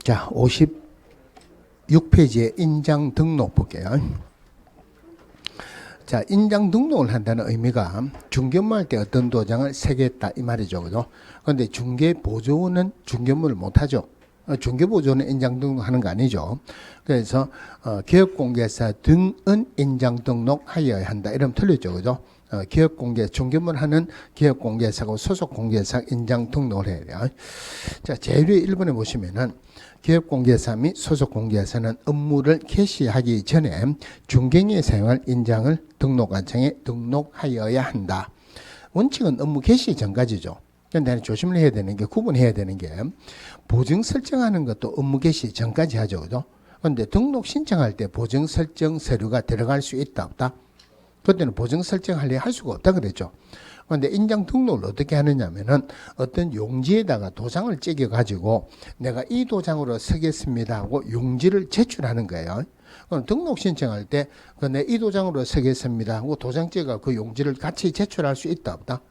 자, 56페이지에 인장 등록 볼게요. 자, 인장 등록을 한다는 의미가 중개업무할 때 어떤 도장을 새겼다 이 말이죠. 그죠? 그런데 중개보조원은 중개업무를 못하죠. 중개보조원은 인장 등록하는 거 아니죠. 그래서 기업공개사 등은 인장 등록하여야 한다. 이러면 틀렸죠. 그죠? 기업공개, 중개업무를 하는 기업공개사고 소속공개사 인장 등록을 해야 돼요. 자, 제일 1번에 보시면은 기업공개사 및 소속공개사는 업무를 개시하기 전에 중개인이 사용할 인장을 등록관청에 등록하여야 한다. 원칙은 업무 개시 전까지죠. 그런데 조심을 해야 되는 게, 구분해야 되는 게, 보증 설정하는 것도 업무 개시 전까지 하죠. 그죠? 그런데 등록 신청할 때 보증 설정 서류가 들어갈 수 있다, 없다? 그때는 보증 설정하려 할 수가 없다 그랬죠. 그런데 인장 등록을 어떻게 하느냐면은 어떤 용지에다가 도장을 찍어 가지고 내가 이 도장으로 서겠습니다 하고 용지를 제출하는 거예요. 그럼 등록 신청할 때 내 이 도장으로 서겠습니다 하고 도장 찍어 그 용지를 같이 제출할 수 있다 없다?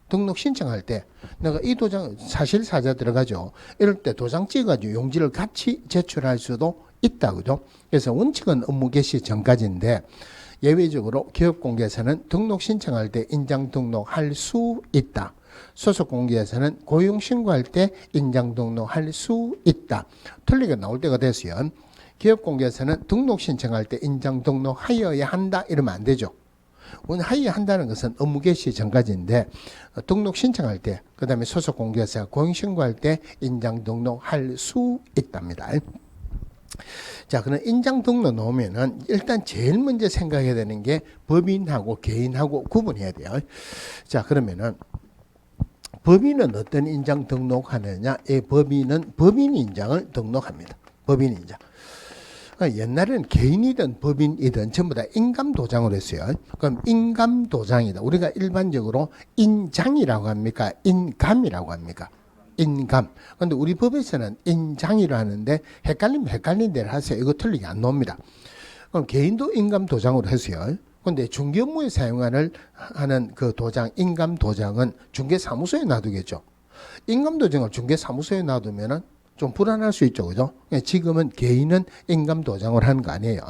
등록 신청할 때 내가 이 도장 사실사자 들어가죠. 이럴 때 도장 찍어가지고 용지를 같이 제출할 수도 있다 그죠? 그래서 원칙은 업무 개시 전까지인데 예외적으로 기업공개사는 등록 신청할 때 인장 등록할 수 있다. 소속공개사는 고용신고할 때 인장 등록할 수 있다. 틀리게 나올 때가 됐어요. 기업공개사는 등록 신청할 때 인장 등록하여야 한다 이러면 안 되죠. 하여야 한다는 것은 업무 개시 전까지인데 등록 신청할 때, 그 다음에 소속공개사 고용신고할 때 인장 등록할 수 있답니다. 자, 그럼 인장 등록 놓으면은 일단 제일 먼저 생각해야 되는 게 법인하고 개인하고 구분해야 돼요. 자, 그러면은 법인은 어떤 인장 등록하느냐? 이 법인은 법인 인장을 등록합니다. 법인 인장. 그러니까 옛날에는 개인이든 법인이든 전부 다 인감 도장을 했어요. 그럼 인감 도장이다. 우리가 일반적으로 인장이라고 합니까? 인감이라고 합니까? 인감. 근데 우리 법에서는 인장이라 하는데 헷갈리면 헷갈린 대로 하세요. 이거 틀리게 안 나옵니다. 그럼 개인도 인감 도장으로 했어요. 근데 중개업무에 사용하는 그 도장, 인감 도장은 중개사무소에 놔두겠죠. 인감 도장을 중개사무소에 놔두면은 좀 불안할 수 있죠. 그죠? 지금은 개인은 인감 도장을 하는 거 아니에요.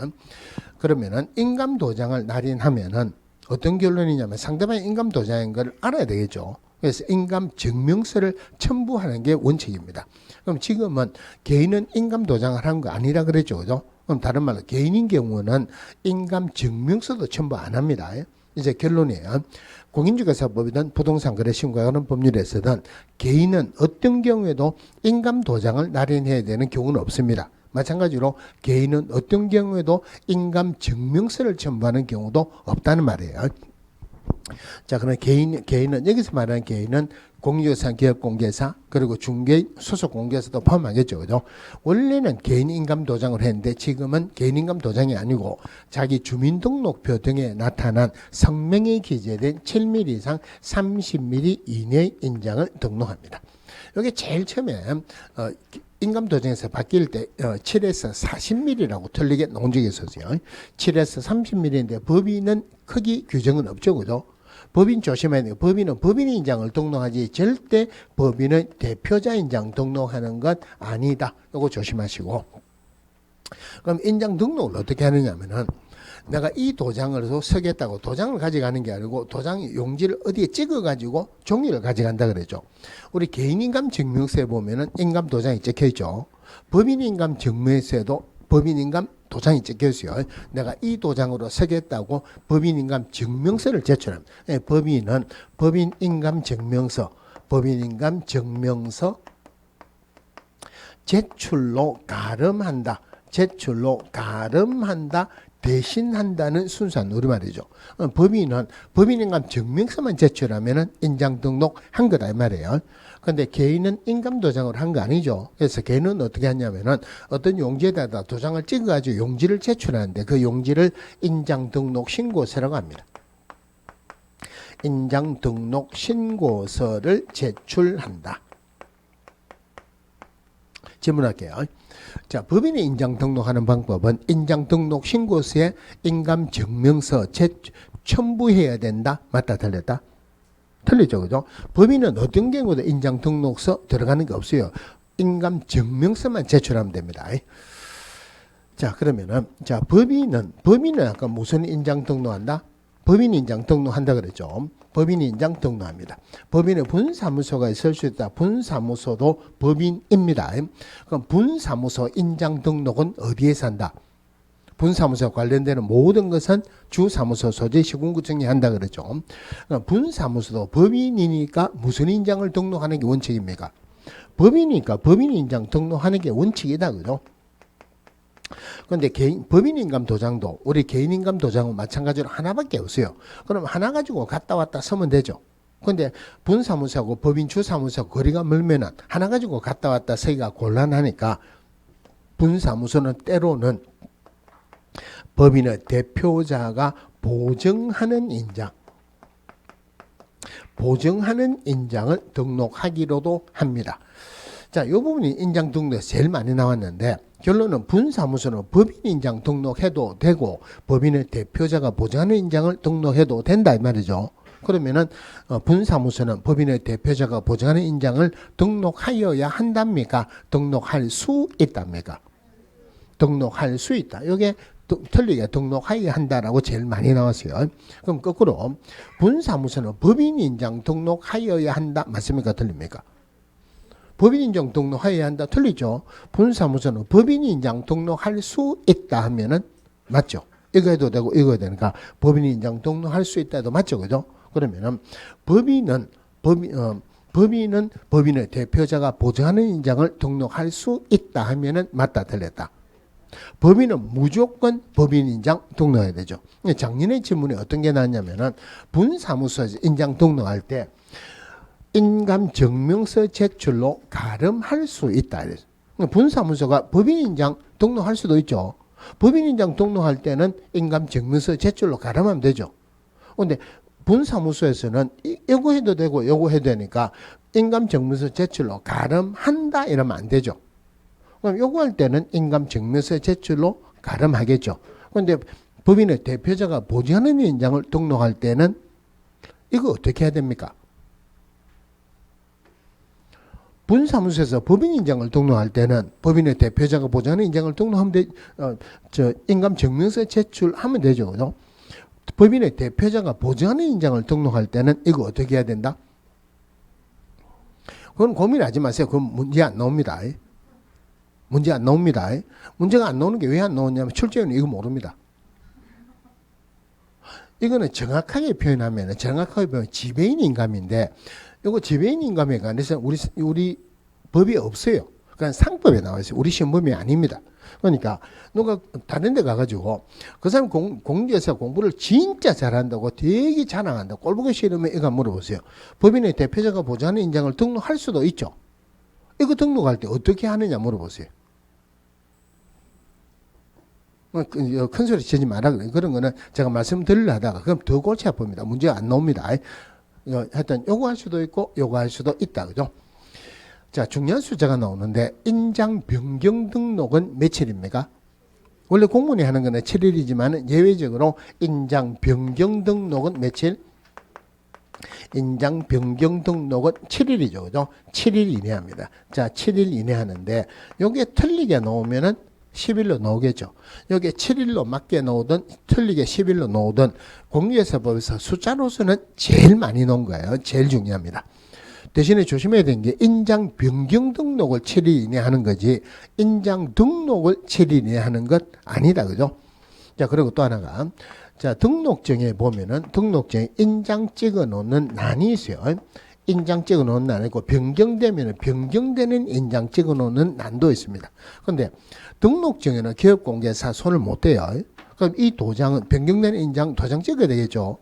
그러면은 인감 도장을 날인하면은 어떤 결론이냐면 상대방의 인감 도장인 걸 알아야 되겠죠. 그래서 인감 증명서를 첨부하는 게 원칙입니다. 그럼 지금은 개인은 인감 도장을 하는 거 아니라 그랬죠. 그죠? 그럼 다른 말로 개인인 경우는 인감 증명서도 첨부 안 합니다. 이제 결론이에요. 공인중개사법이든 부동산 거래 신고에 관한 법률에서든 개인은 어떤 경우에도 인감 도장을 날인해야 되는 경우는 없습니다. 마찬가지로 개인은 어떤 경우에도 인감 증명서를 첨부하는 경우도 없다는 말이에요. 자, 그럼 개인은 여기서 말하는 개인은 공유유산 기업공개사 그리고 중개 소속 공개사도 포함하겠죠. 그죠? 원래는 개인 인감 도장을 했는데 지금은 개인 인감 도장이 아니고 자기 주민등록표 등에 나타난 성명이 기재된 7mm 이상 30mm 이내의 인장을 등록합니다. 여기 제일 처음에 인감 도장에서 바뀔 때 7에서 40mm라고 틀리게 나온 적이 있었어요. 7에서 30mm인데 법인은 크기 규정은 없죠. 그죠? 법인 조심해야 돼요. 법인은 법인 인장을 등록하지 절대 법인은 대표자 인장 등록하는 것 아니다. 이거 조심하시고. 그럼 인장 등록을 어떻게 하느냐면은 내가 이 도장을 서겠다고 도장을 가져가는 게 아니고 도장 용지를 어디에 찍어가지고 종이를 가져간다 그랬죠. 우리 개인인감 증명서에 보면은 인감 도장이 찍혀 있죠. 법인인감 증명서에도 법인인감 도장이 찍혀 있어요. 내가 이 도장으로 서겠다고 법인인감 증명서를 제출합니다. 법인은 법인인감 증명서, 법인인감 증명서 제출로 가름한다. 제출로 가름한다. 대신한다는 순수한 우리말이죠. 법인은 법인인감 증명서만 제출하면은 인장 등록한 거다 이 말이에요. 그런데 개인은 인감 도장을 한 거 아니죠. 그래서 개인은 어떻게 하냐면은 어떤 용지에다 도장을 찍어가지고 용지를 제출하는데 그 용지를 인장 등록 신고서라고 합니다. 인장 등록 신고서를 제출한다. 질문할게요. 자, 법인이 인장 등록하는 방법은 인장 등록 신고서에 인감 증명서 첨부해야 된다. 맞다, 틀렸다? 틀리죠, 그죠? 법인은 어떤 경우도 인장 등록서 들어가는 게 없어요. 인감증명서만 제출하면 됩니다. 자, 그러면은, 자, 법인은 아까 무슨 인장 등록한다? 법인 인장 등록한다 그랬죠. 법인 인장 등록합니다. 법인의 분사무소가 있을 수 있다. 분사무소도 법인입니다. 그럼 분사무소 인장 등록은 어디에서 한다? 분사무소 관련되는 모든 것은 주사무소 소재 시군구청이 한다 그랬죠. 그럼 분사무소도 법인이니까 무슨 인장을 등록하는 게 원칙입니까? 법인이니까 법인 인장 등록하는 게 원칙이다 그죠? 그런데 법인인감 도장도 우리 개인인감 도장은 마찬가지로 하나밖에 없어요. 그럼 하나 가지고 갔다 왔다 서면 되죠. 그런데 분사무소하고 법인 주사무소 거리가 멀면은 하나 가지고 갔다 왔다 서기가 곤란하니까 분사무소는 때로는 법인의 대표자가 보증하는 인장을 등록하기로도 합니다. 자, 이 부분이 인장 등록에서 제일 많이 나왔는데 결론은 분사무소는 법인 인장 등록해도 되고 법인의 대표자가 보증하는 인장을 등록해도 된다 이 말이죠. 그러면은 분사무소는 법인의 대표자가 보증하는 인장을 등록하여야 한답니까? 등록할 수 있답니까? 등록할 수 있다. 이게 틀리게 등록하여야 한다라고 제일 많이 나왔어요. 그럼 거꾸로 분사무소는 법인 인장 등록하여야 한다. 맞습니까? 틀립니까? 법인 인장 등록하여야 한다. 틀리죠. 분사무소는 법인 인장 등록할 수 있다 하면은 맞죠. 이거 해도 되고 이거 해도 되니까 법인 인장 등록할 수 있다 해도 맞죠. 그죠? 그러면은 법인은 법인의 대표자가 보증하는 인장을 등록할 수 있다 하면은 맞다 틀렸다. 법인은 무조건 법인 인장 등록해야 되죠. 작년에 질문에 어떤 게 나왔냐면은 분사무소에서 인장 등록할 때 인감증명서 제출로 가름할 수 있다. 분사무소가 법인 인장 등록할 수도 있죠. 법인 인장 등록할 때는 인감증명서 제출로 가름하면 되죠. 그런데 분사무소에서는 이거 해도 되고 이거 해도 되니까 인감증명서 제출로 가름한다 이러면 안 되죠. 그럼 요거 할 때는 인감증명서 제출로 가름하겠죠. 그런데 법인의 대표자가 보증하는 인장을 등록할 때는 이거 어떻게 해야 됩니까? 분사무소에서 법인 인장을 등록할 때는 법인의 대표자가 보증하는 인장을 등록하면 인감증명서 제출하면 되죠. 그죠? 법인의 대표자가 보증하는 인장을 등록할 때는 이거 어떻게 해야 된다? 그건 고민하지 마세요. 그건 문제 안 나옵니다. 문제 안 나옵니다. 문제가 안 나오는 게 왜 안 나오냐면 출제원이 이거 모릅니다. 이거는 정확하게 표현하면 지배인 인감인데 이거 지배인 인감에 관해서 우리 법이 없어요. 그냥 상법에 나와 있어요. 우리 시험법이 아닙니다. 그러니까 누가 다른 데 가가지고 그 사람 공부에서 공부를 진짜 잘한다고 되게 자랑한다. 꼴보기 싫으면 이거 물어보세요. 법인의 대표자가 보증하는 인장을 등록할 수도 있죠. 이거 등록할 때 어떻게 하느냐 물어보세요. 큰 소리 치지 마라 그래. 그런 거는 제가 말씀드리려 하다가 그럼 더 골치 아픕니다. 문제가 안 나옵니다. 하여튼 요거 할 수도 있고 요거 할 수도 있다. 그죠? 자, 중요한 숫자가 나오는데 인장 변경 등록은 며칠입니까? 원래 공무원이 하는 거는 7일이지만 예외적으로 인장 변경 등록은 며칠? 인장 변경 등록은 7일이죠. 그죠? 7일 이내 합니다. 자, 7일 이내 하는데 요게 틀리게 나오면은 10일로 나오겠죠. 여기 7일로 맞게 나오든 틀리게 10일로 나오든 공유회사법에서 숫자로서는 제일 많이 나온 거예요. 제일 중요합니다. 대신에 조심해야 되는 게 인장 변경 등록을 7일 이내 하는 거지 인장 등록을 7일 이내 하는 것 아니다. 그죠? 자, 그리고 또 하나가 자, 등록증에 보면은 등록증에 인장 찍어 놓는 난이 있어요. 인장 찍어 놓는 난 있고 변경되면 변경되는 인장 찍어 놓는 난도 있습니다. 그런데 등록증에는 기업공개사 손을 못 대요. 그럼 이 도장은 변경되는 인장 도장 찍어야 되겠죠.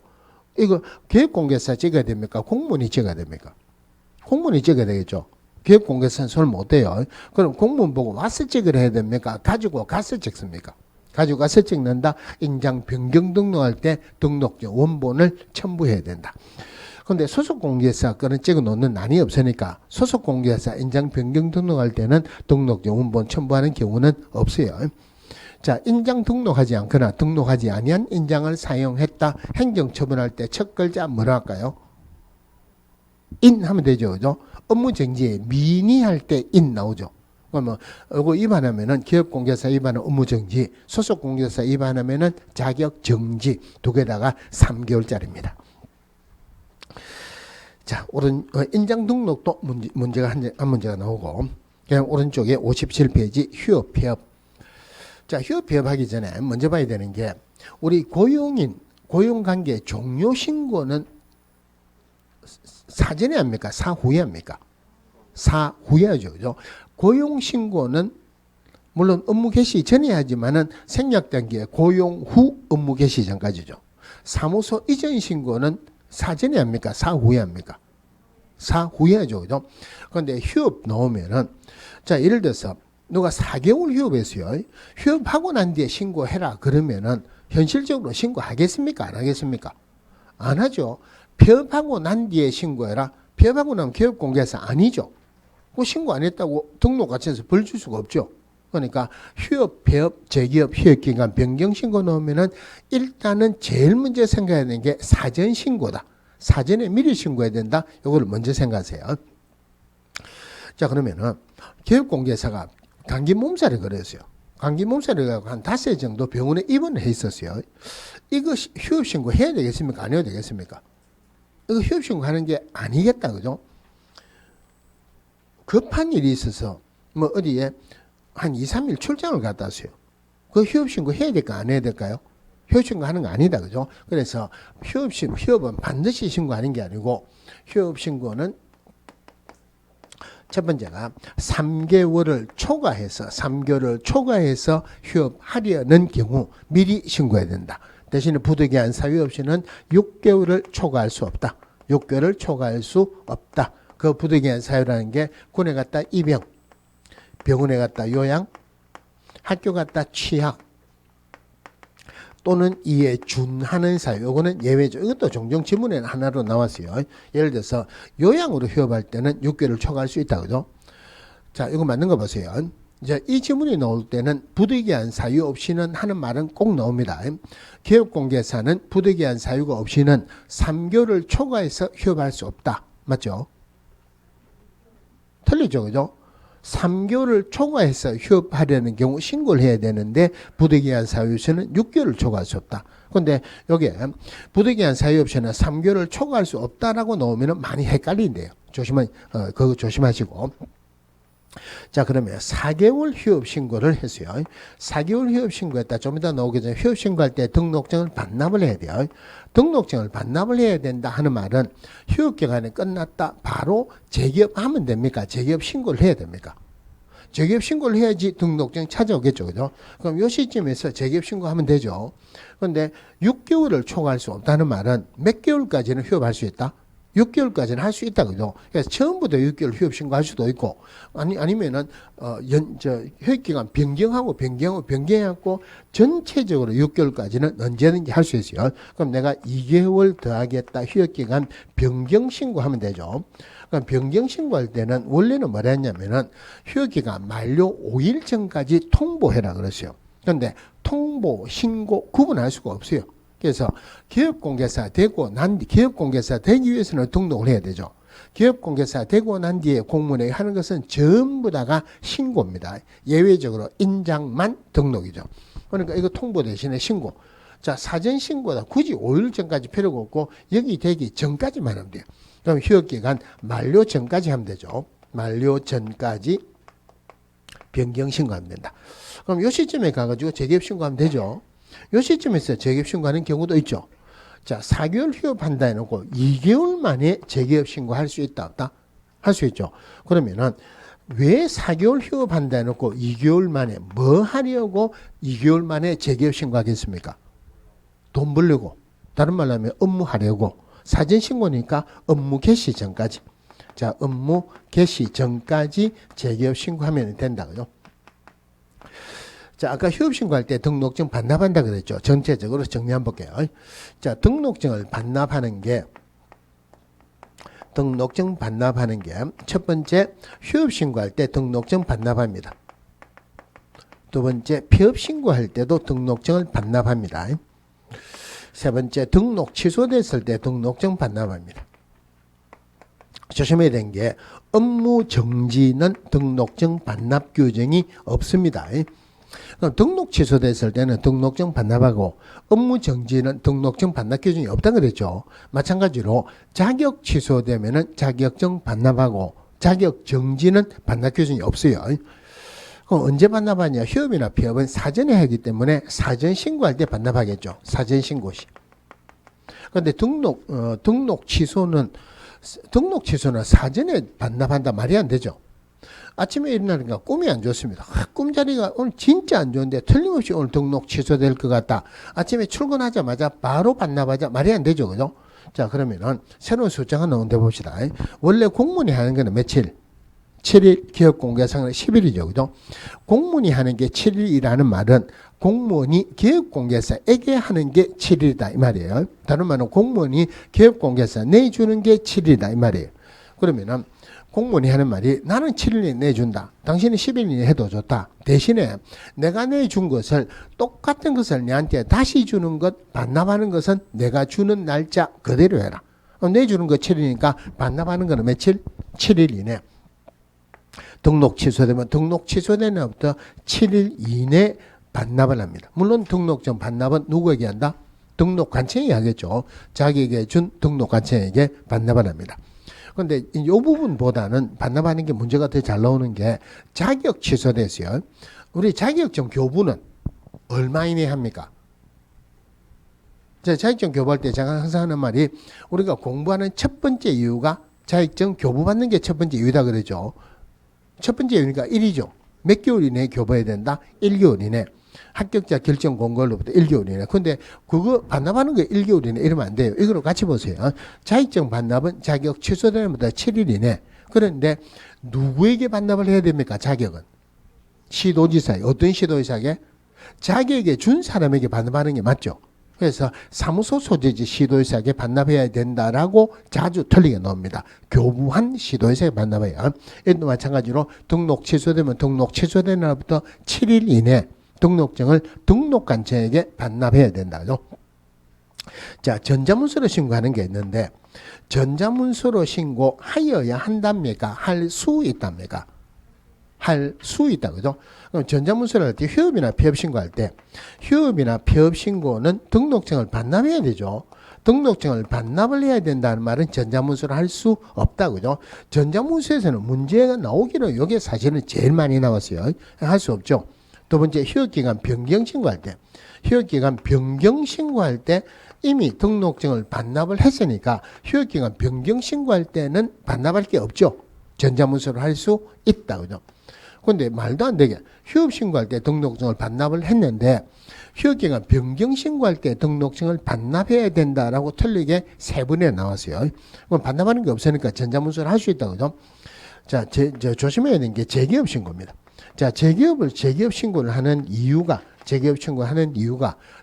이거 기업공개사 찍어야 됩니까? 공무원이 찍어야 됩니까? 공무원이 찍어야 되겠죠. 기업공개사는 손을 못 대요. 그럼 공무원 보고 와서 찍으려 해야 됩니까? 가지고 가서 찍습니까? 가지고 가서 찍는다. 인장 변경 등록할 때 등록증 원본을 첨부해야 된다. 근데 소속공개사 거는 찍어 놓는 난이 없으니까 소속공개사 인장 변경 등록할 때는 등록증 원본 첨부하는 경우는 없어요. 자, 인장 등록하지 않거나 등록하지 아니한 인장을 사용했다. 행정처분할 때 첫 글자 뭐라 할까요? 인 하면 되죠. 그죠? 업무 정지에 민의할 때 인 나오죠. 그러면 이거 위반하면은 기업공개사 위반은 업무 정지, 소속 공개사 위반하면은 자격 정지 두 개다가 3개월짜리입니다. 자, 인장 등록도 문제가 한 문제가 나오고, 그냥 오른쪽에 57페이지 휴업 폐업. 자, 휴업 폐업하기 전에 먼저 봐야 되는 게 우리 고용관계 종료 신고는 사전에 합니까? 사후에 합니까? 사후에 하죠. 그죠? 고용 신고는 물론 업무 개시 전에 하지만은 생략 단계에 고용 후 업무 개시 전까지죠. 사무소 이전 신고는 사전에 합니까? 사후에 합니까? 사후에 하죠. 그죠? 그런데 휴업 나오면은, 자, 예를 들어서 누가 4개월 휴업했어요. 휴업하고 난 뒤에 신고해라. 그러면은 현실적으로 신고하겠습니까? 안 하겠습니까? 안 하죠. 폐업하고 난 뒤에 신고해라. 폐업하고 나면 기업공개사 아니죠. 그 신고 안 했다고 등록과체에서 벌 줄 수가 없죠. 그러니까 휴업, 폐업, 재기업, 휴업기간 변경 신고 넣으면은 일단은 제일 먼저 생각해야 되는 게 사전 신고다. 사전에 미리 신고해야 된다. 이거를 먼저 생각하세요. 자, 그러면은 기업공개사가 감기 몸살을 걸렸어요. 감기 몸살을 갖고 한 5회 정도 병원에 입원을 해 있었어요. 이거 휴업 신고 해야 되겠습니까? 안 해야 되겠습니까? 이거 휴업 신고 하는 게 아니겠다. 그죠? 급한 일이 있어서 뭐 어디에 한 2, 3일 출장을 갔다 왔어요. 그 휴업 신고 해야 될까 안 해야 될까요? 휴업 신고 하는 거 아니다. 그죠? 그래서 휴업은 반드시 신고하는 게 아니고 휴업 신고는 첫 번째가 3개월을 초과해서 휴업하려는 경우 미리 신고해야 된다. 대신에 부득이한 사유 없이는 6개월을 초과할 수 없다. 6개월을 초과할 수 없다. 그 부득이한 사유라는 게 군에 갔다 입영, 병원에 갔다 요양, 학교 갔다 취학 또는 이에 준하는 사유. 이거는 예외죠. 이것도 종종 지문에 하나로 나왔어요. 예를 들어서 요양으로 휴업할 때는 6개월을 초과할 수 있다. 그죠? 자, 이거 맞는 거 보세요. 이제 이 지문이 나올 때는 부득이한 사유 없이는 하는 말은 꼭 나옵니다. 기업공개사는 부득이한 사유가 없이는 3개월을 초과해서 휴업할 수 없다. 맞죠? 틀리죠. 그죠? 3개월을 초과해서 휴업하려는 경우 신고를 해야 되는데 부득이한 사유 없이는 6개월을 초과할 수 없다. 그런데 여기에 부득이한 사유 없이는 3개월을 초과할 수 없다라고 나오면 많이 헷갈린대요. 그거 조심하시고. 자, 그러면 4개월 휴업 신고를 했어요. 4개월 휴업 신고했다. 좀 이따 나오기 전에 휴업 신고할 때 등록증을 반납을 해야 돼요. 등록증을 반납을 해야 된다 하는 말은 휴업 기간이 끝났다. 바로 재기업하면 됩니까? 재기업 신고를 해야 됩니까? 재기업 신고를 해야지 등록증 찾아오겠죠. 그죠? 그럼 요 시점에서 재기업 신고하면 되죠. 그런데 6개월을 초과할 수 없다는 말은 몇 개월까지는 휴업할 수 있다? 6개월까지는 할 수 있다. 그죠? 그래서 처음부터 6개월 휴업 신고할 수도 있고, 아니면은, 휴업기간 변경하고, 전체적으로 6개월까지는 언제든지 할 수 있어요. 그럼 내가 2개월 더하겠다. 휴업기간 변경 신고하면 되죠. 그럼 변경 신고할 때는 원래는 뭐라 했냐면은 휴업기간 만료 5일 전까지 통보해라 그랬어요. 그런데 통보, 신고 구분할 수가 없어요. 그래서 기업공개사 되기 위해서는 등록을 해야 되죠. 기업공개사 되고 난 뒤에 공무원에 하는 것은 전부 다가 신고입니다. 예외적으로 인장만 등록이죠. 그러니까 이거 통보 대신에 신고. 자, 사전 신고다. 굳이 5일 전까지 필요가 없고 여기 되기 전까지만 하면 돼요. 그럼 휴업기간 만료 전까지 하면 되죠. 만료 전까지 변경 신고하면 된다. 그럼 요 시점에 가가지고 재기업 신고하면 되죠. 요 시점에서 재기업 신고하는 경우도 있죠. 자, 4개월 휴업한다 해놓고 2개월 만에 재기업 신고할 수 있다 없다? 할 수 있죠. 그러면은 왜 4개월 휴업한다 해놓고 2개월 만에 뭐 하려고 2개월 만에 재기업 신고하겠습니까? 돈 벌려고. 다른 말로 하면 업무하려고. 사전 신고니까 업무 개시 전까지. 자, 업무 개시 전까지 재기업 신고하면 된다. 그죠? 자, 아까 휴업 신고할 때 등록증 반납한다 그랬죠. 전체적으로 정리 한번 볼게요. 자, 등록증 반납하는 게 첫 번째 휴업 신고할 때 등록증 반납합니다. 두 번째 폐업 신고할 때도 등록증을 반납합니다. 세 번째 등록 취소됐을 때 등록증 반납합니다. 조심해야 되는 게 업무 정지는 등록증 반납 규정이 없습니다. 그럼 등록 취소됐을 때는 등록증 반납하고 업무 정지는 등록증 반납 규정이 없다 그랬죠. 마찬가지로 자격 취소되면은 자격증 반납하고 자격 정지는 반납 규정이 없어요. 그럼 언제 반납하냐? 휴업이나 폐업은 사전에 하기 때문에 사전 신고할 때 반납하겠죠. 사전 신고 시. 그런데 등록 취소는 사전에 반납한다 말이 안 되죠. 아침에 일어나니까 꿈이 안 좋습니다. 꿈자리가 오늘 진짜 안 좋은데 틀림없이 오늘 등록 취소될 것 같다. 아침에 출근하자마자 바로 반납하자 말이 안 되죠. 그죠? 자, 그러면은 새로운 숫자가 나온데 봅시다. 원래 공무원이 하는 거는 며칠? 7일, 기업공개상은 10일이죠. 그죠? 공무원이 하는 게 7일이라는 말은 공무원이 기업공개사에게 하는 게 7일이다 이 말이에요. 다른 말은 공무원이 기업공개사 내주는 게 7일이다 이 말이에요. 그러면은 공무원이 하는 말이 나는 7일에 내준다. 당신은 10일에 해도 좋다. 대신에 내가 내준 것을 똑같은 것을 내한테 다시 주는 것, 반납하는 것은 내가 주는 날짜 그대로 해라. 내주는 거 7일이니까 반납하는 거는 며칠? 7일 이내. 등록 취소되면 등록 취소된 날부터 7일 이내 반납을 합니다. 물론 등록증 반납은 누구에게 한다? 등록관청이 하겠죠. 자기에게 준 등록관청에게 반납을 합니다. 그런데 이 부분보다는 반납하는 게 문제가 더 잘 나오는 게 자격 취소됐어요. 우리 자격증 교부는 얼마 이내 합니까? 자격증 교부할 때 제가 항상 하는 말이 우리가 공부하는 첫 번째 이유가 자격증 교부받는 게 첫 번째 이유다 그러죠. 첫 번째 이유니까 1이죠. 몇 개월 이내에 교부해야 된다? 1개월 이내. 합격자 결정 공고로부터 1개월 이내. 근데 그거 반납하는 거 1개월 이내 이러면 안 돼요. 이거로 같이 보세요. 자격증 반납은 자격 취소되는 것보다 7일 이내. 그런데 누구에게 반납을 해야 됩니까? 자격은. 시도지사에. 어떤 시도지사에게? 자기에게 준 사람에게 반납하는 게 맞죠. 그래서 사무소 소재지 시도지사에게 반납해야 된다라고 자주 틀리게 나옵니다. 교부한 시도지사에게 반납해야. 이도 마찬가지로 등록 취소되면 등록 취소된 날부터 7일 이내 등록증을 등록관청에게 반납해야 된다죠. 자, 전자문서로 신고하는 게 있는데 전자문서로 신고하여야 한답니까? 할 수 있답니까? 할 수 있다 그죠? 그럼 전자문서를 할 때 휴업이나 폐업 신고할 때 휴업이나 폐업 신고는 등록증을 반납해야 되죠. 등록증을 반납을 해야 된다는 말은 전자문서를 할 수 없다 그죠? 전자문서에서는 문제가 나오기는 이게 사실은 제일 많이 나왔어요. 할 수 없죠. 두 번째 휴업기간 변경 신고할 때 휴업기간 변경 신고할 때 이미 등록증을 반납을 했으니까 휴업기간 변경 신고할 때는 반납할 게 없죠. 전자문서로 할 수 있다 그죠? 근데 말도 안 되게 휴업 신고할 때 등록증을 반납을 했는데 휴업기간 변경 신고할 때 등록증을 반납해야 된다라고 틀리게 세 번에 나왔어요. 그럼 반납하는 게 없으니까 전자문서를 할 수 있다 그죠? 자, 조심해야 되는 게 재기업 신고입니다. 자, 재기업 신고를 하는 이유가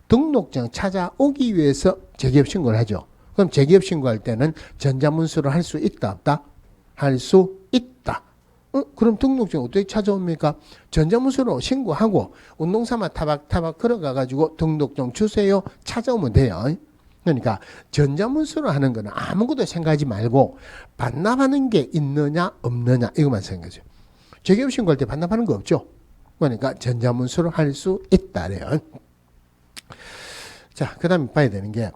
등록증 찾아오기 위해서 재기업 신고를 하죠. 그럼 재기업 신고할 때는 전자문서로 할 수 있다 없다? 할 수 있다. 그럼 등록증 어떻게 찾아옵니까? 전자문서로 신고하고 운동삼아 타박타박 걸어가가지고 등록증 주세요 찾아오면 돼요. 그러니까 전자문서로 하는 거는 아무것도 생각하지 말고 반납하는 게 있느냐 없느냐 이것만 생각하세요. 재기업 신고할 때 반납하는 거 없죠. 그러니까 전자문서로 할 수 있다래요. 자, 그 다음에 봐야 되는 게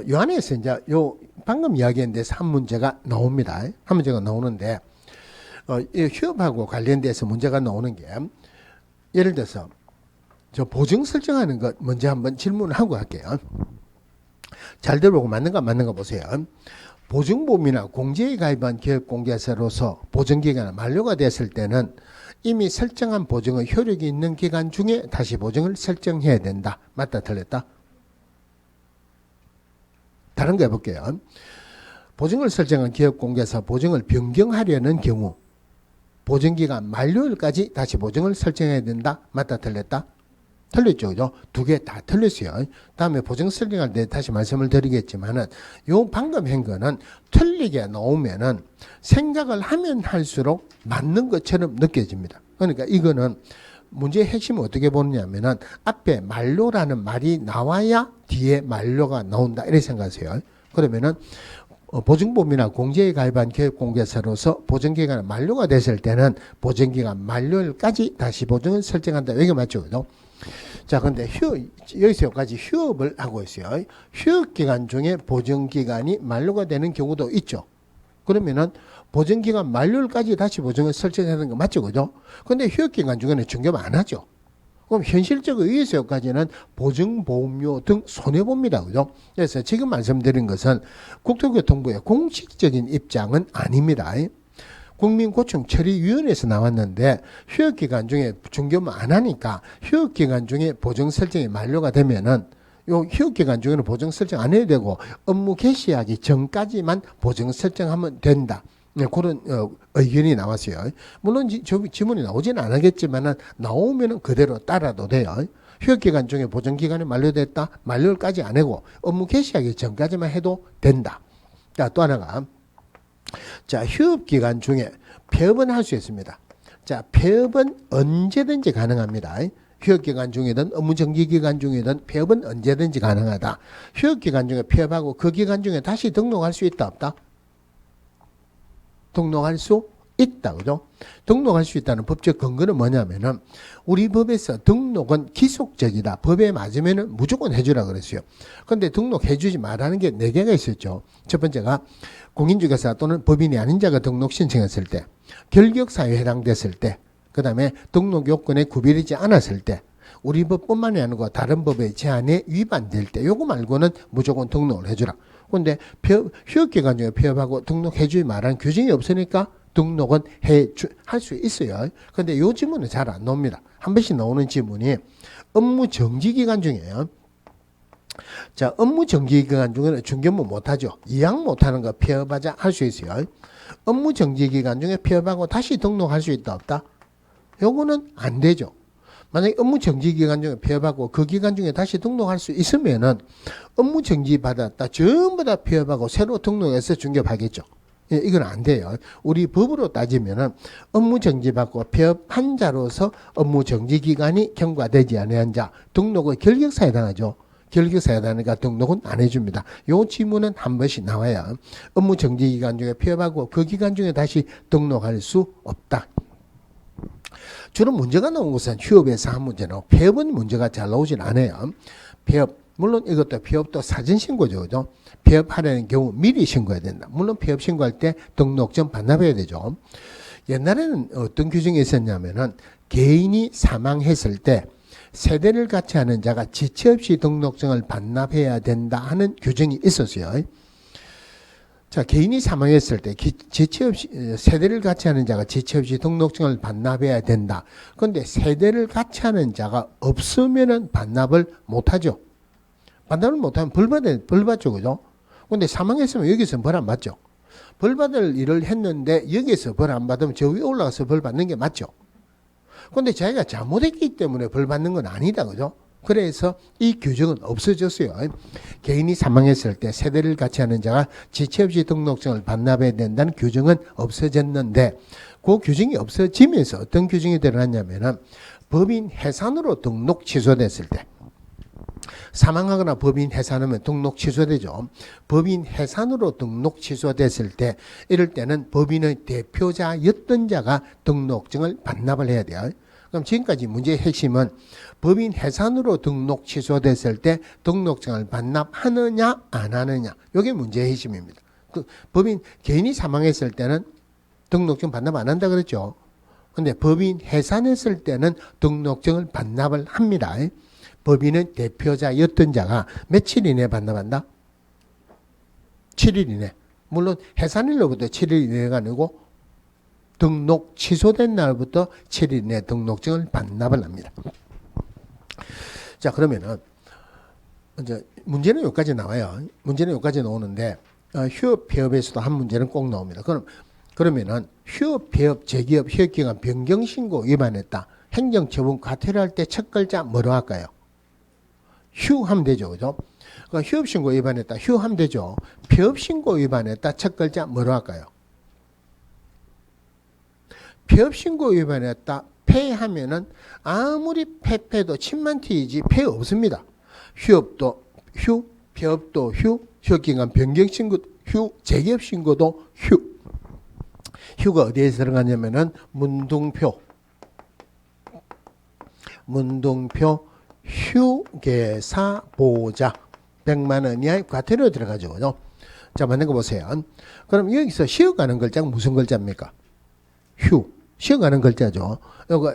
요 안에서 이제 요 방금 이야기한 데서 한 문제가 나옵니다. 한 문제가 나오는데 이 휴업하고 관련돼서 문제가 나오는 게 예를 들어서 저 보증 설정하는 것 먼저 한번 질문을 하고 할게요. 잘 들어보고 맞는가 보세요. 보증보험이나 공제에 가입한 기업공개사로서 보증기간이 만료가 됐을 때는 이미 설정한 보증의 효력이 있는 기간 중에 다시 보증을 설정해야 된다. 맞다 틀렸다? 다른 거 해볼게요. 보증을 설정한 기업공개사 보증을 변경하려는 경우 보증기간 만료일까지 다시 보증을 설정해야 된다. 맞다 틀렸다? 틀렸죠. 그죠? 두 개 다 틀렸어요. 다음에 보증 설정할 때 다시 말씀을 드리겠지만은 요 방금 한 거는 틀리게 나오면은 생각을 하면 할수록 맞는 것처럼 느껴집니다. 그러니까 이거는 문제의 핵심은 어떻게 보느냐면은 앞에 만료라는 말이 나와야 뒤에 만료가 나온다. 이렇게 생각하세요. 그러면은 보증보험이나 공제에 가입한 기업공개사로서 보증기간 만료가 됐을 때는 보증기간 만료일까지 다시 보증을 설정한다. 이게 맞죠? 그죠? 자, 근데 여기서 여기까지 휴업을 하고 있어요. 휴업기간 중에 보증기간이 만료가 되는 경우도 있죠. 그러면은 보증기간 만료일까지 다시 보증을 설정하는 거 맞죠? 그죠? 근데 휴업기간 중에는 중개업 안 하죠. 그럼 현실적으로 여기서 여기까지는 보증보험료 등 손해봅니다. 그죠? 그래서 지금 말씀드린 것은 국토교통부의 공식적인 입장은 아닙니다. 국민고충처리위원회에서 나왔는데 휴업기간 중에 중개업 안 하니까 휴업기간 중에 보증 설정이 만료가 되면은 요 휴업기간 중에는 보증 설정 안 해도 되고 업무 개시하기 전까지만 보증 설정하면 된다. 네, 그런 의견이 나왔어요. 물론 지문이 나오지는 않겠지만 나오면 그대로 따라도 돼요. 휴업기간 중에 보증기간이 만료됐다. 만료까지 안 하고 업무 개시하기 전까지만 해도 된다. 자, 또 하나가 자, 휴업기간 중에 폐업은 할 수 있습니다. 자, 폐업은 언제든지 가능합니다. 휴업기간 중이든 업무정지기간 중이든 폐업은 언제든지 가능하다. 휴업기간 중에 폐업하고 그 기간 중에 다시 등록할 수 있다 없다? 등록할 수 있다. 그죠? 등록할 수 있다는 법적 근거는 뭐냐면은 우리 법에서 등록은 기속적이다. 법에 맞으면은 무조건 해주라 그랬어요. 근데 등록해주지 말라는 게 4개가 있었죠. 첫 번째가 공인중개사 또는 법인이 아닌 자가 등록 신청했을 때, 결격사유에 해당됐을 때, 그 다음에 등록 요건에 구별되지 않았을 때, 우리 법뿐만이 아니고 다른 법의 제한에 위반될 때, 요거 말고는 무조건 등록을 해주라. 근데 휴업기간 중에 폐업하고 등록해주지 말라는 규정이 없으니까 등록은 할 수 있어요. 근데 요 지문은 잘 안 나옵니다. 한 번씩 나오는 지문이 업무 정지 기간 중에요. 자, 업무 정지 기간 중에는 중개업 못하죠. 이양 못하는 거 폐업하자 할 수 있어요. 업무 정지 기간 중에 폐업하고 다시 등록할 수 있다 없다? 요거는 안 되죠. 만약에 업무 정지 기간 중에 폐업하고 그 기간 중에 다시 등록할 수 있으면은 업무 정지 받았다 전부 다 폐업하고 새로 등록해서 중개업하겠죠. 예, 이건 안 돼요. 우리 법으로 따지면은 업무 정지 받고 폐업한 자로서 업무 정지 기간이 경과되지 않은 자 등록을 결격사에 해당하죠. 결격사에 해당하니까 등록은 안 해줍니다. 요 지문은 한 번씩 나와야 업무 정지 기간 중에 폐업하고 그 기간 중에 다시 등록할 수 없다. 주로 문제가 나온 것은 휴업에서 한 문제는 폐업은 문제가 잘 나오진 않아요. 폐업, 물론 이것도 폐업도 사전신고죠. 그죠? 폐업하려는 경우 미리 신고해야 된다. 물론 폐업 신고할 때 등록증 반납해야 되죠. 옛날에는 어떤 규정이 있었냐면은 개인이 사망했을 때 세대를 같이 하는 자가 지체 없이 등록증을 반납해야 된다 하는 규정이 있었어요. 자, 개인이 사망했을 때 지체 없이 세대를 같이 하는 자가 지체 없이 등록증을 반납해야 된다. 그런데 세대를 같이 하는 자가 없으면은 반납을 못 하죠. 반납을 못 하면 벌 받죠. 그죠? 근데 사망했으면 여기서 벌 안 받죠. 벌 받을 일을 했는데 여기서 벌 안 받으면 저 위에 올라가서 벌 받는 게 맞죠. 근데 자기가 잘못했기 때문에 벌 받는 건 아니다. 그죠? 그래서 이 규정은 없어졌어요. 개인이 사망했을 때 세대를 같이 하는 자가 지체 없이 등록증을 반납해야 된다는 규정은 없어졌는데 그 규정이 없어지면서 어떤 규정이 드러났냐면은 법인 해산으로 등록 취소됐을 때 사망하거나 법인 해산하면 등록 취소되죠. 법인 해산으로 등록 취소됐을 때 이럴 때는 법인의 대표자였던 자가 등록증을 반납을 해야 돼요. 그럼 지금까지 문제의 핵심은 법인 해산으로 등록 취소됐을 때 등록증을 반납하느냐 안 하느냐 이게 문제의 핵심입니다. 그 법인 개인이 사망했을 때는 등록증 반납 안 한다 그랬죠. 근데 법인 해산했을 때는 등록증을 반납을 합니다. 법인은 대표자였던 자가 며칠 이내에 반납한다? 7일 이내. 물론 해산일로부터 7일 이내가 아니고 등록 취소된 날부터 7일 이내 등록증을 반납을 합니다. 자, 그러면은 이제 문제는 여기까지 나와요. 문제는 여기까지 나오는데 휴업 폐업에서도 한 문제는 꼭 나옵니다. 그러면은 휴업 폐업 재기업 휴업기간 변경 신고 위반했다. 행정처분 과태료할 때 첫 글자 뭐로 할까요? 휴 하면 되죠. 그죠? 그러니까 휴업신고 위반했다. 휴 하면 되죠. 폐업신고 위반했다. 첫 글자 뭐로 할까요? 폐업신고 위반했다. 폐하면은 아무리 폐도 침만 튀지 폐 없습니다. 휴업도 휴, 폐업도 휴, 휴업기간 변경 신고, 재개업 신고도 휴가 어디에 들어가냐면은 문둥표 휴게사 보자 100만 원 이하의 과태료 들어가죠. 그죠? 자, 만든 거 보세요. 그럼 여기서 쉬어가는 글자가 무슨 글자입니까? 쉬어가는 글자죠. 이거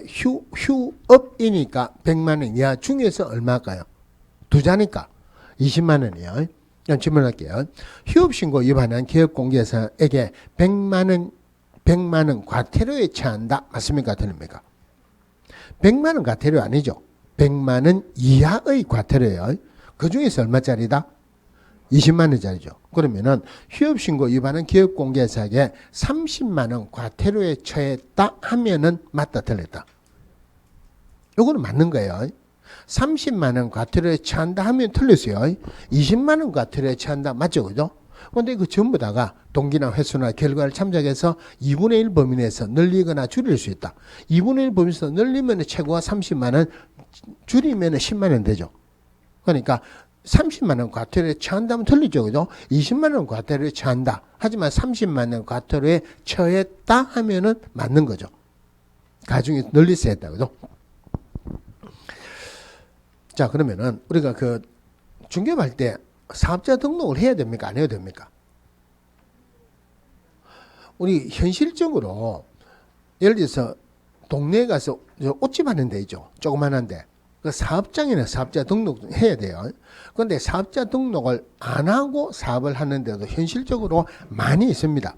휴업이니까 100만 원 이하 중에서 얼마일까요? 두 자니까 20만 원이요. 그럼 질문할게요. 휴업신고 위반한 기업공개사에게 100만 원 과태료에 처한다. 맞습니까? 틀립니까? 100만 원 과태료 아니죠. 100만 원 이하의 과태료예요. 그 중에서 얼마짜리다? 20만 원짜리죠. 그러면은 휴업신고 위반한 기업공개사에게 30만 원 과태료에 처했다 하면은 맞다 틀렸다. 요거는 맞는 거예요. 30만 원 과태료에 처한다 하면 틀렸어요. 20만 원 과태료에 처한다 맞죠, 그죠? 근데 그 전부 다가 동기나 횟수나 결과를 참작해서 2분의 1 범위 내에서 늘리거나 줄일 수 있다. 2분의 1 범위 내에서 늘리면 최고가 30만 원, 줄이면 10만 원 되죠. 그러니까 30만 원 과태료에 처한다면 틀리죠, 그죠? 20만 원 과태료에 처한다. 하지만 30만 원 과태료에 처했다 하면은 맞는 거죠. 가중에 늘릴 수 있다, 그죠? 자, 그러면은 우리가 그 중개업할 때 사업자 등록을 해야 됩니까? 안 해야 됩니까? 우리 현실적으로 예를 들어서 동네에 가서 옷집 하는 데 있죠. 조그만한데. 그 사업장에는 사업자 등록 해야 돼요. 그런데 사업자 등록을 안 하고 사업을 하는데도 현실적으로 많이 있습니다.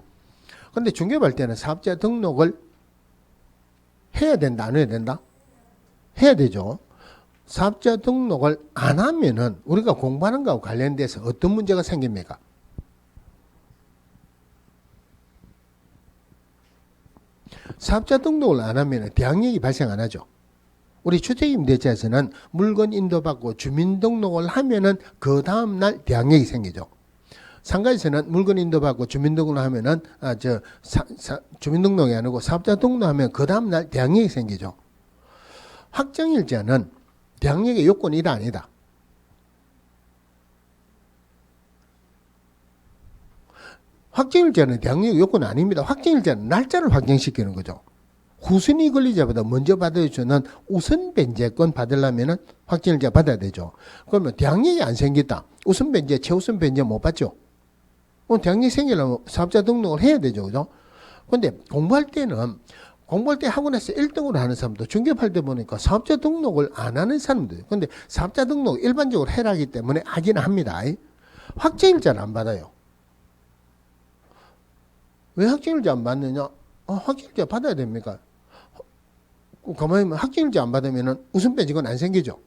그런데 중개업할 때는 사업자 등록을 해야 된다, 안 해야 된다? 해야 되죠. 사업자 등록을 안 하면은 우리가 공부하는 것과 관련돼서 어떤 문제가 생깁니까? 사업자 등록을 안 하면 대항력이 발생 안 하죠. 우리 주택임대차에서는 물건 인도받고 주민등록을 하면은 그 다음날 대항력이 생기죠. 상가에서는 물건 인도받고 주민등록을 하면은 주민등록이 아니고 사업자 등록하면 그 다음날 대항력이 생기죠. 확정일자는 대항력의 요건이 아니다. 확정일자는 대항력의 요건이 아닙니다. 확정일자는 날짜를 확정시키는 거죠. 후순위 권리자보다 먼저 받아주는 우선 변제권 받으려면 확정일자 받아야 되죠. 그러면 대항력이 안 생겼다. 우선 변제, 최우선 변제 못 받죠. 그럼 대항력이 생기려면 사업자 등록을 해야 되죠. 그죠? 근데 공부할 때 학원에서 1등으로 하는 사람도 중개업할 때 보니까 사업자 등록을 안 하는 사람들. 근데 사업자 등록 일반적으로 해라기 때문에 하기는 합니다. 확정일자는 안 받아요. 왜 확정일자 안 받느냐? 확정일자 받아야 됩니까? 가만히 보면 확정일자 안 받으면 우선 변제권 안 생기죠.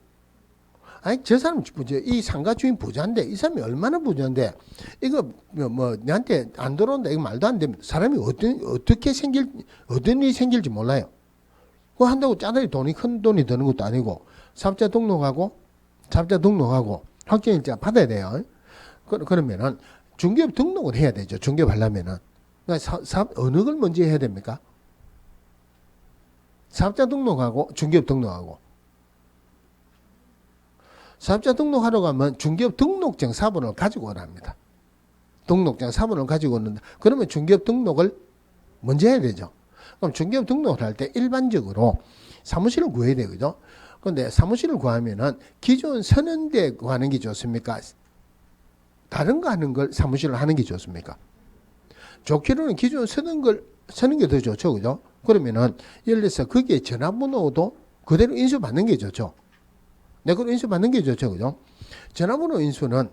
아니, 저 사람, 이 상가 주인 부자인데, 이 사람이 얼마나 부자인데, 이거, 내한테 안 들어온다, 이거 말도 안 됩니다. 사람이 어떤 일이 생길지 몰라요. 그거 한다고 짜다리 큰 돈이 드는 것도 아니고, 사업자 등록하고, 확정일자 받아야 돼요. 그러면은, 중개업 등록을 해야 되죠. 중개업 하려면은. 그러니까 어느 걸 먼저 해야 됩니까? 사업자 등록하고, 중개업 등록하고. 사업자 등록하러 가면 중개업 등록증 사본을 가지고 오랍니다. 등록증 사본을 가지고 오는데 그러면 중개업 등록을 먼저 해야 되죠. 그럼 중개업 등록을 할 때 일반적으로 사무실을 구해야 되거든요. 그런데 사무실을 구하면은 기존 서는 데 구하는 게 좋습니까? 다른 거 하는 걸 사무실을 하는 게 좋습니까? 좋기로는 기존 서는 게 더 좋죠. 그죠? 그러면은 예를 들어서 거기에 전화번호도 그대로 인수받는 게 좋죠. 그걸 인수받는 게 좋죠. 그죠? 전화번호 인수는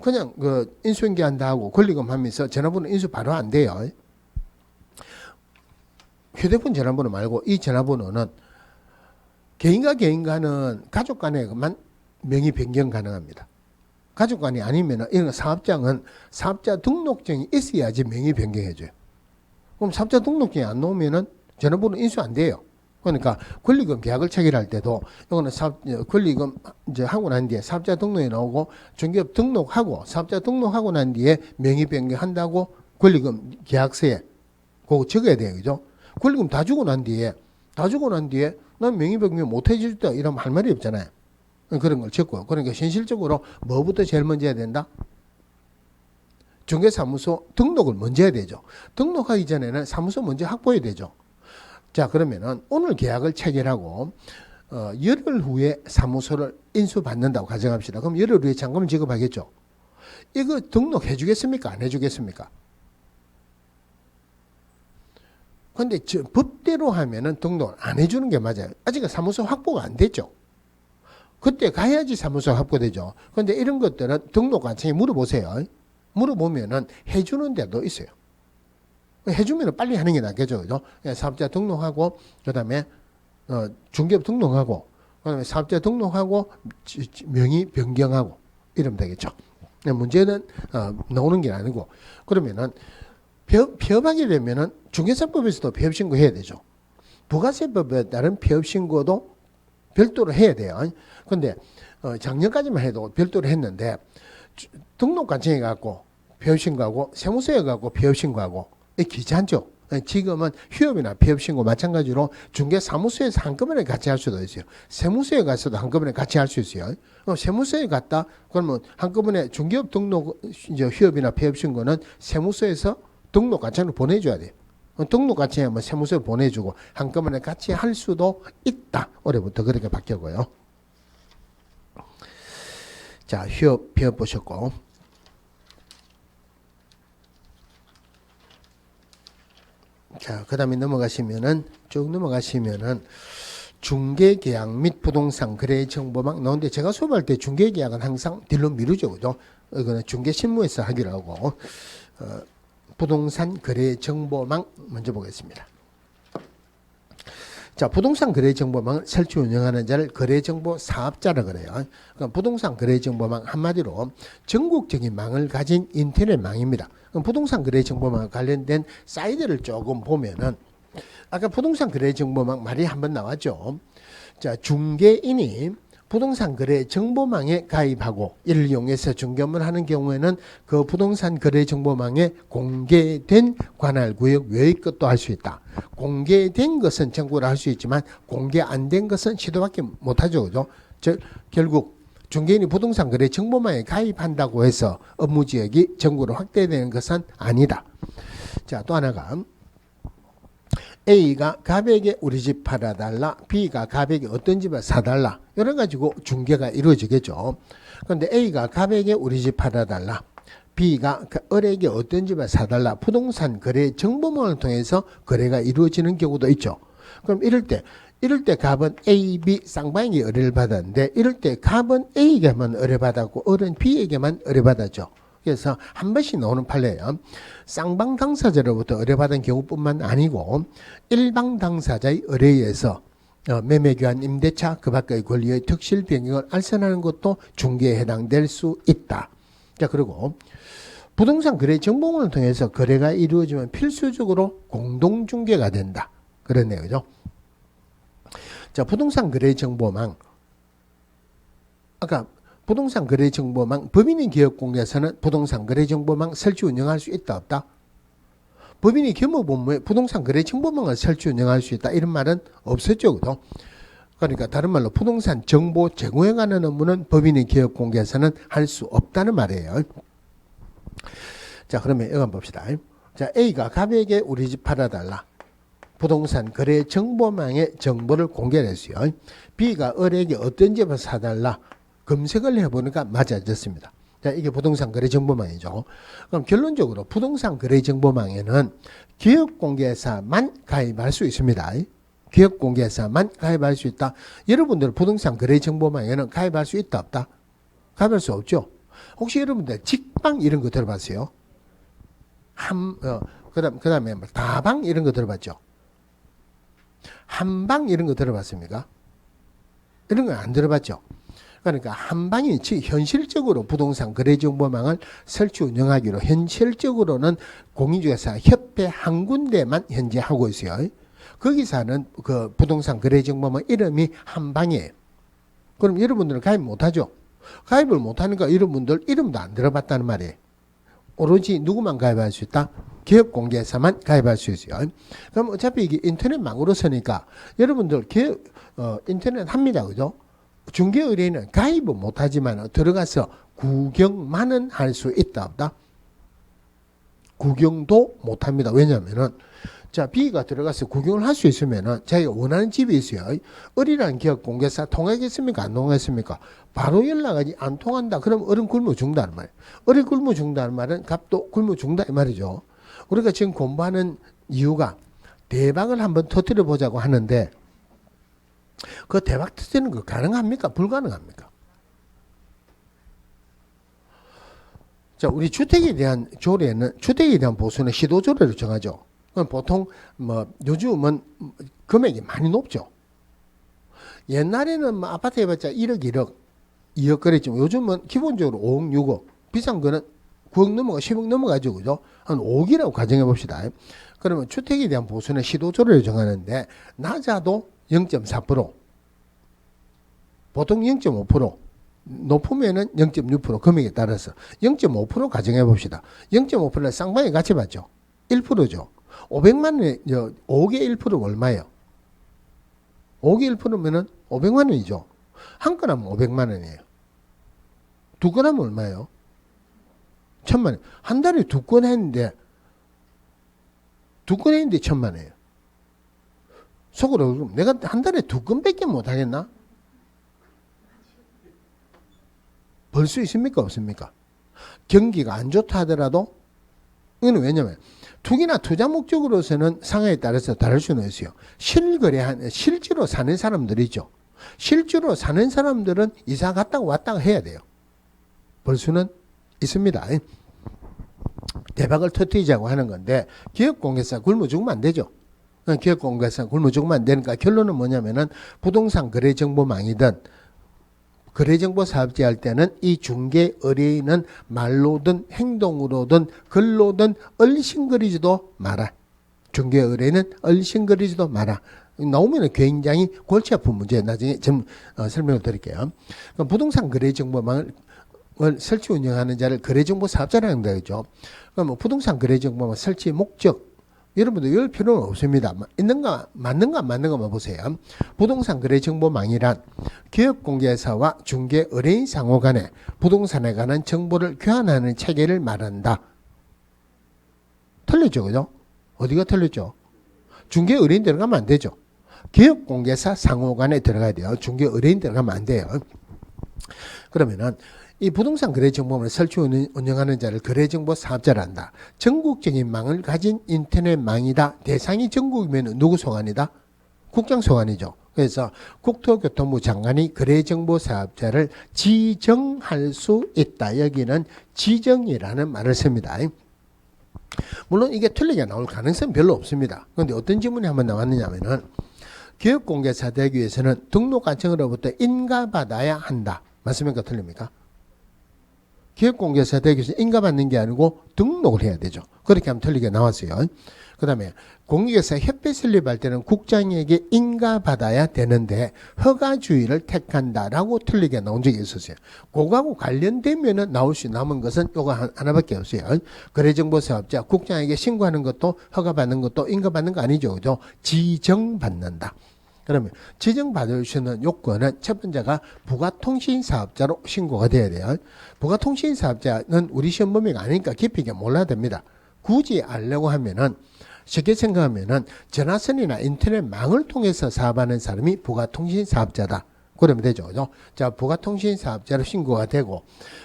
그냥 인수인계한다 하고 권리금 하면서 전화번호 인수 바로 안 돼요. 휴대폰 전화번호 말고 이 전화번호는 개인과 개인과는 가족 간에만 명의 변경 가능합니다. 가족 간이 아니면 이런 사업장은 사업자 등록증이 있어야지 명의 변경해줘요. 그럼 사업자 등록증이 안 나오면은 전화번호 인수 안 돼요. 그러니까 권리금 계약을 체결할 때도 이거는 권리금 이제 하고 난 뒤에 사업자 등록이 나오고 중개업 등록하고 사업자 등록하고 난 뒤에 명의 변경한다고 권리금 계약서에 그거 적어야 돼요. 그죠? 권리금 다 주고 난 뒤에 난 명의 변경 못 해주겠다 이러면 할 말이 없잖아요. 그런 걸 적고. 그러니까 현실적으로 뭐부터 제일 먼저 해야 된다? 중개사무소 등록을 먼저 해야 되죠. 등록하기 전에는 사무소 먼저 확보해야 되죠. 자, 그러면은 오늘 계약을 체결하고 열흘 후에 사무소를 인수받는다고 가정합시다. 그럼 열흘 후에 잔금을 지급하겠죠. 이거 등록해 주겠습니까? 안 해주겠습니까? 근데 법대로 하면은 등록을 안 해주는 게 맞아요. 아직 사무소 확보가 안 됐죠. 그때 가야지 사무소 확보되죠. 근데 이런 것들은 등록관청에 물어보세요. 물어보면은 해주는 데도 있어요. 해주면 빨리 하는 게 낫겠죠. 그죠? 사업자 등록하고, 그 다음에 중개업 등록하고, 그 다음에 사업자 등록하고, 명의 변경하고, 이러면 되겠죠. 문제는 나오는 게 아니고, 그러면은 폐업하게 되면은 중개사법에서도 폐업신고 해야 되죠. 부가세법에 따른 폐업신고도 별도로 해야 돼요. 근데 작년까지만 해도 별도로 했는데 등록관청에 갖고 폐업신고하고 세무서에 갖고 폐업신고하고 귀찮죠. 지금은 휴업이나 폐업신고 마찬가지로 중개사무소에서 한꺼번에 같이 할 수도 있어요. 세무서에 가서도 한꺼번에 같이 할 수 있어요. 세무서에 갔다 그러면 한꺼번에 중개업 등록 이제 휴업이나 폐업신고는 세무서에서 등록관청으로 보내줘야 돼요. 등록관청에 뭐 세무서에 보내주고 한꺼번에 같이 할 수도 있다. 올해부터 그렇게 바뀌었고요. 자, 휴업, 폐업 보셨고. 자, 그 다음에 쭉 넘어가시면은 중개계약 및 부동산 거래 정보망 나오는데 제가 수업할 때 중개계약은 항상 뒤로 미루죠. 그죠? 이거는 중개실무에서 하기로 하고, 부동산 거래 정보망 먼저 보겠습니다. 자, 부동산 거래 정보망을 설치 운영하는 자를 거래 정보 사업자라 그래요. 그러니까 부동산 거래 정보망 한마디로 전국적인 망을 가진 인터넷망입니다. 그럼 부동산 거래 정보망 관련된 사이트를 조금 보면은 아까 부동산 거래 정보망 말이 한번 나왔죠. 자, 중개인이 부동산 거래 정보망에 가입하고 이를 이용해서 중개업을 하는 경우에는 그 부동산 거래 정보망에 공개된 관할 구역 외의 것도 할 수 있다. 공개된 것은 청구를 할 수 있지만 공개 안 된 것은 시도밖에 못하죠. 그죠? 결국 중개인이 부동산 거래 정보망에 가입한다고 해서 업무 지역이 전국으로 확대되는 것은 아니다. 자, 또 하나가 A가 갑에게 우리 집 팔아달라. B가 갑에게 어떤 집을 사달라. 이래 가지고 중개가 이루어지겠죠. 그런데 A가 갑에게 우리 집 팔아달라. B가 을에게 어떤 집을 사달라. 부동산 거래 정보망을 통해서 거래가 이루어지는 경우도 있죠. 그럼 이럴 때 갑은 A, B 쌍방에게 의뢰를 받았는데 이럴 때 갑은 A에게만 의뢰받았고 을은 B에게만 의뢰받았죠. 그래서 한 번씩 나오는 판례예요. 쌍방 당사자로부터 의뢰받은 경우뿐만 아니고 일방 당사자의 의뢰에서 매매 교환 임대차 그 밖의 권리의 특실 변경을 알선하는 것도 중개에 해당될 수 있다. 자, 그리고 부동산 거래 정보망을 통해서 거래가 이루어지면 필수적으로 공동 중개가 된다. 그런 내용이죠. 자, 부동산 거래 정보망 아까 부동산 거래 정보망 법인이 기업 공개에서는 부동산 거래 정보망 설치 운영할 수 있다 없다? 법인이 겸업업무에 부동산 거래 정보망을 설치 운영할 수 있다 이런 말은 없었죠. 그죠? 그러니까 다른 말로 부동산 정보 제공에 관한 업무는 법인이 기업 공개에서는 할 수 없다는 말이에요. 자, 그러면 이거 한번 봅시다. 자, A가 갑에게 우리 집 팔아달라. 부동산 거래 정보망의 정보를 공개했어요. B가 을에게 어떤 집을 사달라. 검색을 해보니까 맞아졌습니다. 자, 이게 부동산 거래 정보망이죠. 그럼 결론적으로 부동산 거래 정보망에는 기업공개사만 가입할 수 있습니다. 기업공개사만 가입할 수 있다. 여러분들 부동산 거래 정보망에는 가입할 수 있다 없다? 가입할 수 없죠. 혹시 여러분들 직방 이런 거 들어봤어요? 그다음에 다방 이런 거 들어봤죠? 한방 이런 거 들어봤습니까? 이런 거 안 들어봤죠? 그러니까 한방이 현실적으로 부동산 거래정보망을 설치 운영하기로 현실적으로는 공인중개사 협회 한 군데만 현재 하고 있어요. 거기서 하는 그 부동산 거래정보망 이름이 한방이에요. 그럼 여러분들은 가입 못하죠. 가입을 못하니까 여러분들 이름도 안 들어봤다는 말이에요. 오로지 누구만 가입할 수 있다? 기업공개사만 가입할 수 있어요. 그럼 어차피 이게 인터넷망으로 서니까 여러분들 인터넷 합니다. 그죠? 중개의뢰인은 가입은 못하지만 들어가서 구경만은 할 수 있다 없다? 구경도 못합니다. 왜냐하면은 자, B가 들어가서 구경을 할 수 있으면은 자기가 원하는 집이 있어요. 을이라는 기업 공개사 통하겠습니까? 안 통하겠습니까? 바로 연락하지 안 통한다. 그럼 을은 굶어 죽는다는 말이에요. 을이 굶어 죽는다는 말은 갑도 굶어 죽는다 이 말이죠. 우리가 지금 공부하는 이유가 대박을 한번 터뜨려 보자고 하는데 그 대박 터뜨리는 거 가능합니까? 불가능합니까? 자, 우리 주택에 대한 조례는 주택에 대한 보수는 시도 조례로 정하죠. 보통 뭐 요즘은 금액이 많이 높죠. 옛날에는 뭐 아파트 해봤자 1억, 1억, 2억 그랬지만 요즘은 기본적으로 5억, 6억, 비싼 거는 9억 넘어가 10억 넘어가지고 그죠? 한 5억이라고 가정해 봅시다. 그러면 주택에 대한 보수는 시도 조례로 정하는데 낮아도 0.4%, 보통 0.5%, 높으면은 0.6% 금액에 따라서 0.5% 가정해 봅시다. 0.5%는 쌍방의 가치 받죠. 1%죠. 500만 원에 5억의 1%가 얼마예요? 5억의 1%면은 500만 원이죠. 한 건 하면 500만 원이에요. 두 건 하면 얼마예요? 1000만 원. 한 달에 두 건 했는데 1000만 원이에요. 속으로 내가 한 달에 두 건밖에 못 하겠나? 벌 수 있습니까? 없습니까? 경기가 안 좋다 하더라도 이거는 왜냐면 투기나 투자 목적으로서는 상황에 따라서 다를 수는 있어요. 실제로 사는 사람들이죠. 실제로 사는 사람들은 이사 갔다가 왔다가 해야 돼요. 벌 수는 있습니다. 대박을 터뜨리자고 하는 건데 기업공개사 굶어 죽으면 안 되죠. 기업공개사 굶어 죽으면 안 되니까 결론은 뭐냐면은 부동산 거래정보망이든 거래정보 사업자 할 때는 이 중개 의뢰인은 말로든 행동으로든 글로든 얼씬거리지도 마라. 중개 의뢰인은 얼씬거리지도 마라. 나오면 굉장히 골치 아픈 문제 나중에 좀 설명을 드릴게요. 그럼 부동산 거래정보망을 설치 운영하는 자를 거래정보 사업자라는 거죠. 그럼 부동산 거래정보망 설치 목적 여러분들 이럴 필요는 없습니다. 있는가 맞는가 안 맞는가만 보세요. 부동산 거래정보망이란 기업공개사와 중개 의뢰인 상호 간에 부동산에 관한 정보를 교환하는 체계를 말한다. 틀렸죠, 그죠? 어디가 틀렸죠? 중개 의뢰인 들어가면 안 되죠. 기업공개사 상호 간에 들어가야 돼요. 중개 의뢰인 들어가면 안 돼요. 그러면은 이 부동산 거래정보망을 설치 운영하는 자를 거래정보 사업자란다. 전국적인 망을 가진 인터넷망이다. 대상이 전국이면 누구 소관이다? 국장 소관이죠. 그래서 국토교통부 장관이 거래정보 사업자를 지정할 수 있다. 여기는 지정이라는 말을 씁니다. 물론 이게 틀리게 나올 가능성은 별로 없습니다. 그런데 어떤 질문이 한번 나왔느냐 하면은 기업공개사 되기 위해서는 등록관청으로부터 인가받아야 한다. 맞습니까? 틀립니까? 기업공개사 되기 위해서 인가받는 게 아니고 등록을 해야 되죠. 그렇게 하면 틀리게 나왔어요. 그 다음에 공개사 협회 설립할 때는 국장에게 인가받아야 되는데 허가주의를 택한다라고 틀리게 나온 적이 있었어요. 그거하고 관련되면은 나올 수 남은 것은 요거 하나밖에 없어요. 거래정보사업자 국장에게 신고하는 것도 허가받는 것도 인가받는 거 아니죠. 그죠? 지정받는다. 그러면 지정받을 수 있는 요건은 첫 번째가 부가통신사업자로 신고가 돼야 돼요. 부가통신사업자는 우리 시험 범위가 아니니까 깊이 있게 몰라야 됩니다. 굳이 알려고 하면은 쉽게 생각하면은 전화선이나 인터넷망을 통해서 사업하는 사람이 부가통신사업자다. 그러면 되죠. 그죠? 자, 부가통신사업자로 신고가 되고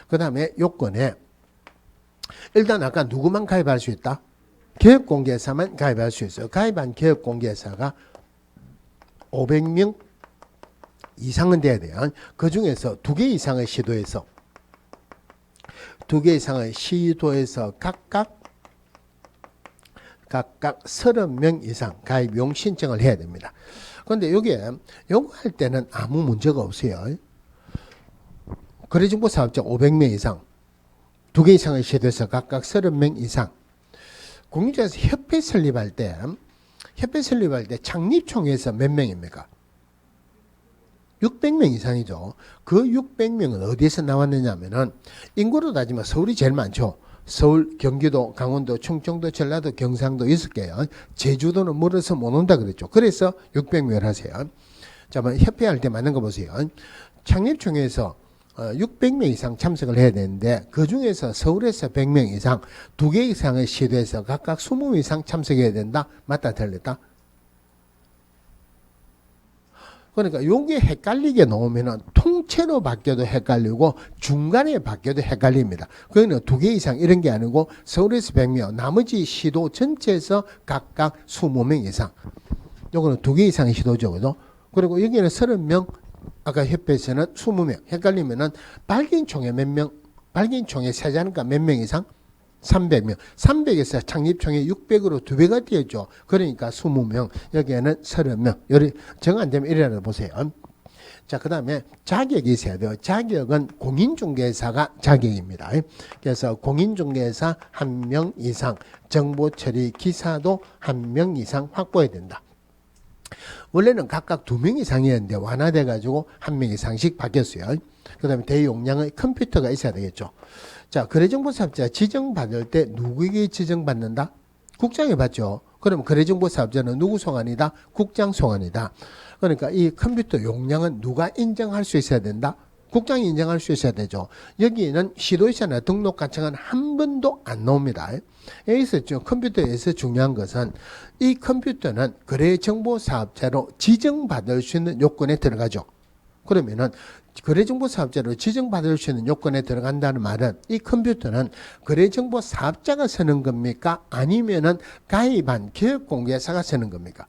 그 다음에 요건에 일단 아까 누구만 가입할 수 있다? 기업공개사만 가입할 수 있어요. 가입한 기업공개사가 500명 이상은 돼야 돼요. 그 중에서 2개 이상의 시도에서 각각 30명 이상 가입용 신청을 해야 됩니다. 그런데 요거 할 때는 아무 문제가 없어요. 거래정보 사업자 500명 이상, 2개 이상의 시도에서 각각 30명 이상. 공유자에서 협회 설립할 때 창립총회에서 몇 명입니까? 600명 이상이죠. 그 600명은 어디에서 나왔느냐 하면은 인구로 따지면 서울이 제일 많죠. 서울, 경기도, 강원도, 충청도, 전라도, 경상도 6개요. 제주도는 멀어서 못 온다 그랬죠. 그래서 600명을 하세요. 자, 협회할 때 맞는 거 보세요. 창립총회에서 600명 이상 참석을 해야 되는데 그 중에서 서울에서 100명 이상, 2개 이상의 시도에서 각각 20명 이상 참석해야 된다. 맞다, 틀렸다? 그러니까 요게 헷갈리게 놓으면은 통째로 바뀌어도 헷갈리고 중간에 바뀌어도 헷갈립니다. 그거는 2개 이상 이런 게 아니고 서울에서 100명, 나머지 시도 전체에서 각각 20명 이상. 요거는 2개 이상의 시도죠. 그죠? 그리고 여기는 30명, 아까 협회에서는 20명. 헷갈리면은 발기인총회 몇 명, 발기인총회 세자니까 몇 명 이상? 300명. 300에서 창립총회 600으로 2배가 뛰었죠. 그러니까 20명. 여기에는 30명. 요리 정 안 되면 이래라 보세요. 자, 그 다음에 자격이 있어야 돼요. 자격은 공인중개사가 자격입니다. 그래서 공인중개사 1명 이상, 정보처리 기사도 1명 이상 확보해야 된다. 원래는 각각 2명 이상이었는데 완화돼가지고 1명 이상씩 바뀌었어요. 그 다음에 대용량의 컴퓨터가 있어야 되겠죠. 자, 거래정보사업자 지정받을 때 누구에게 지정받는다? 국장이 받죠. 그럼 거래정보사업자는 누구 소관이다? 국장 소관이다. 그러니까 이 컴퓨터 용량은 누가 인정할 수 있어야 된다? 국장이 인정할 수 있어야 되죠. 여기는 시도의사나 등록관청은 한 번도 안 나옵니다. 여기서 컴퓨터에서 중요한 것은 이 컴퓨터는 거래정보사업자로 지정받을 수 있는 요건에 들어가죠. 그러면은 거래정보사업자로 지정받을 수 있는 요건에 들어간다는 말은 이 컴퓨터는 거래정보사업자가 쓰는 겁니까? 아니면은 가입한 기업공개사가 쓰는 겁니까?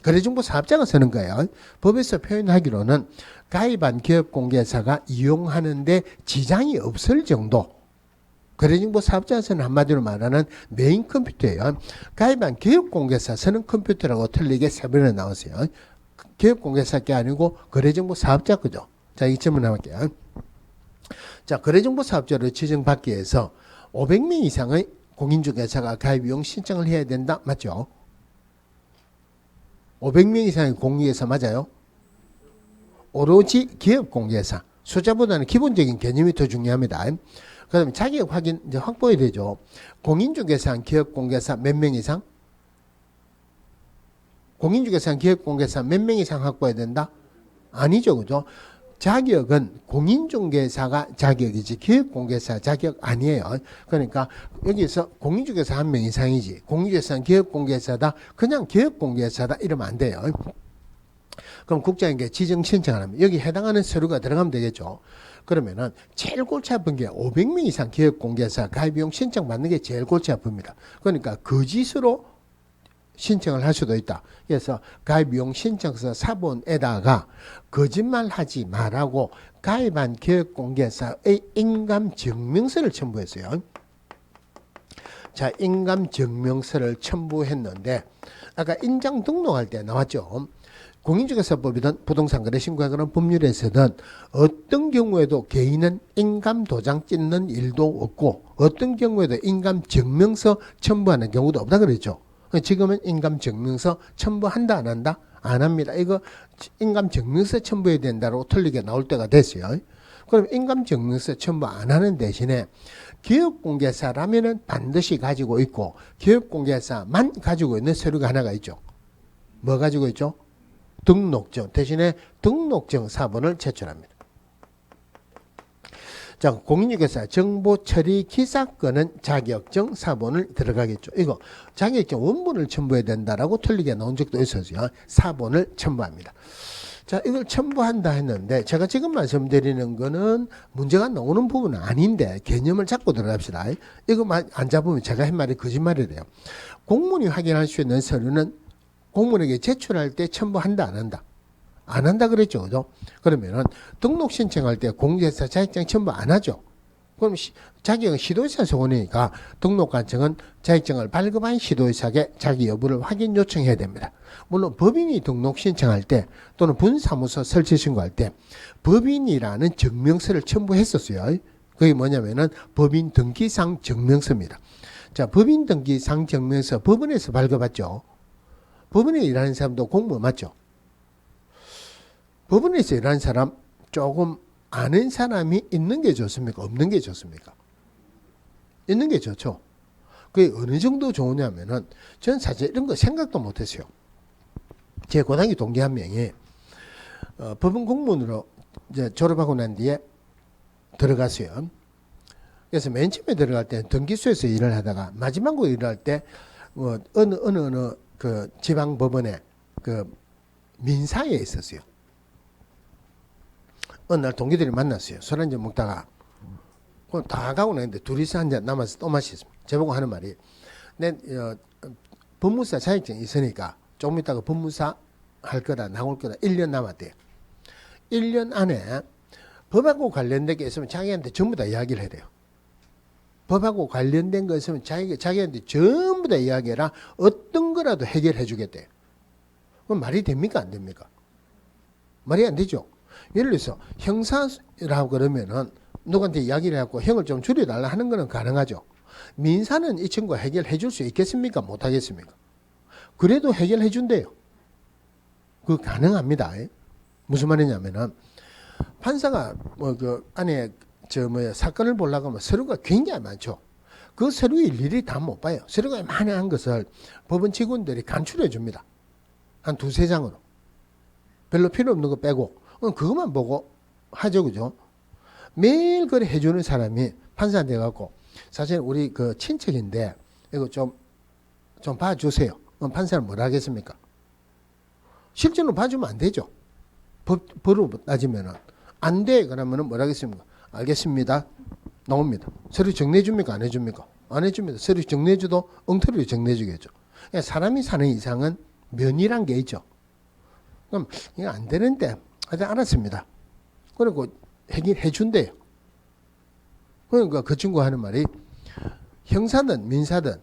거래정보사업자가 쓰는 거예요. 법에서 표현하기로는 가입한 기업공개사가 이용하는데 지장이 없을 정도. 거래정보사업자에서는 한마디로 말하는 메인 컴퓨터예요. 가입한 기업공개사 쓰는 컴퓨터라고 틀리게 세 번이나 나왔어요. 기업공개사 게 아니고 거래정보사업자 거죠. 자, 이 질문 나갈게요. 자, 거래정보사업자로 지정받기 위해서 500명 이상의 공인중개사가 가입 이용 신청을 해야 된다. 맞죠? 500명 이상의 공인중개사 맞아요? 오로지 기업공개사. 숫자보다는 기본적인 개념이 더 중요합니다. 그 다음에 자격 확인 이제 확보해야 되죠. 공인중개사, 기업공개사 몇 명 이상? 공인중개사, 기업공개사 몇 명 이상 확보해야 된다? 아니죠. 그죠? 자격은 공인중개사가 자격이지 기업공개사 자격 아니에요. 그러니까 여기서 공인중개사 1명 이상이지 공인중개사는 기업공개사다. 그냥 기업공개사다 이러면 안 돼요. 그럼 국장에게 지정 신청을 하면 여기 해당하는 서류가 들어가면 되겠죠. 그러면은 제일 골치 아픈 게 500명 이상 기업공개사 가입비용 신청 받는 게 제일 골치 아픕니다. 그러니까 거짓으로 신청을 할 수도 있다. 그래서 가입비용 신청서 사본에다가 거짓말하지 말라고 가입한 기업공개사의 인감증명서를 첨부했어요. 자, 인감증명서를 첨부했는데 아까 인장 등록할 때 나왔죠. 공인중개사법이든 부동산 거래 신고하거나 법률에서는 어떤 경우에도 개인은 인감도장 찍는 일도 없고 어떤 경우에도 인감증명서 첨부하는 경우도 없다 그랬죠. 지금은 인감증명서 첨부한다 안 한다? 안 합니다. 이거 인감증명서 첨부해야 된다고 틀리게 나올 때가 됐어요. 그럼 인감증명서 첨부 안 하는 대신에 기업공개사라면은 반드시 가지고 있고 기업공개사만 가지고 있는 서류가 하나가 있죠. 뭐 가지고 있죠? 등록증. 대신에 등록증 사본을 제출합니다. 자, 공인중개사 정보 처리 기사건은 자격증 사본을 들어가겠죠. 이거 자격증 원본을 첨부해야 된다라고 틀리게 나온 적도 있었어요. 사본을 첨부합니다. 자, 이걸 첨부한다 했는데 제가 지금 말씀드리는 거는 문제가 나오는 부분은 아닌데 개념을 잡고 들어갑시다. 이거 안 잡으면 제가 한 말이 거짓말이래요. 공무원이 확인할 수 있는 서류는 공무원에게 제출할 때 첨부한다 안 한다? 안 한다 그랬죠. 그죠? 그러면은 등록 신청할 때 공인중개사 자격증 첨부 안 하죠. 그럼 자격은 시도의사 소원이니까 등록관청은 자격증을 발급한 시도의사에게 자기 여부를 확인 요청해야 됩니다. 물론 법인이 등록 신청할 때 또는 분사무소 설치 신고할 때 법인이라는 증명서를 첨부했었어요. 그게 뭐냐면은 법인 등기상 증명서입니다. 자, 법인 등기상 증명서 법원에서 발급받죠. 법원에 일하는 사람도 공무원 맞죠? 법원에서 일하는 사람 조금 아는 사람이 있는 게 좋습니까? 없는 게 좋습니까? 있는 게 좋죠. 그게 어느 정도 좋으냐면은 저는 사실 이런 거 생각도 못했어요. 제 고등학교 동기 한 명이 법원 공무원으로 이제 졸업하고 난 뒤에 들어갔어요. 그래서 맨 처음에 들어갈 때 등기소에서 일을 하다가 마지막으로 일을 할 때 어느 그 지방 법원에 그 민사에 있었어요. 어느 날 동기들이 만났어요. 술 한잔 먹다가 다 가고 나는데 둘이서 한 잔 남아서 또 마셨습니다. 저보고 하는 말이 내 법무사 자격증이 있으니까 조금 있다가 법무사 할 거다 나올 거다 1년 남았대요. 1년 안에 법하고 관련된 게 있으면 자기한테 전부 다 이야기를 해야 돼요. 법하고 관련된 거 있으면 자기한테 전부 다 이야기해라. 어떤 거라도 해결해 주겠대요. 그럼 말이 됩니까? 안 됩니까? 말이 안 되죠. 예를 들어서 형사라고 그러면은 누구한테 이야기를 해갖고 형을 좀 줄여달라 하는 거는 가능하죠. 민사는 이 친구가 해결해 줄 수 있겠습니까? 못 하겠습니까? 그래도 해결해 준대요. 그거 가능합니다. 무슨 말이냐면은 판사가 그 안에 사건을 보려고 하면 서류가 굉장히 많죠. 그 서류 일일이 다 못 봐요. 서류가 많이 한 것을 법원 직원들이 간출해 줍니다. 한 두세 장으로. 별로 필요 없는 거 빼고 그것만 보고 하죠. 그죠? 매일 그래 해주는 사람이 판사한테 가고 사실 우리 그 친척인데 이거 좀 봐주세요. 판사는 뭐라 하겠습니까? 실제로 봐주면 안 되죠. 법으로 따지면은 안 돼. 그러면은 뭐라 하겠습니까? 알겠습니다. 나옵니다. 서류 정리해줍니까? 안 해줍니까? 안 해줍니다. 서류 정리해줘도 엉터리로 정리해주겠죠. 그러니까 사람이 사는 이상은 면이란 게 있죠. 그럼 이거 안 되는데 하여튼 알았습니다. 그리고 해준대요. 그러니까 그 친구가 하는 말이 형사든 민사든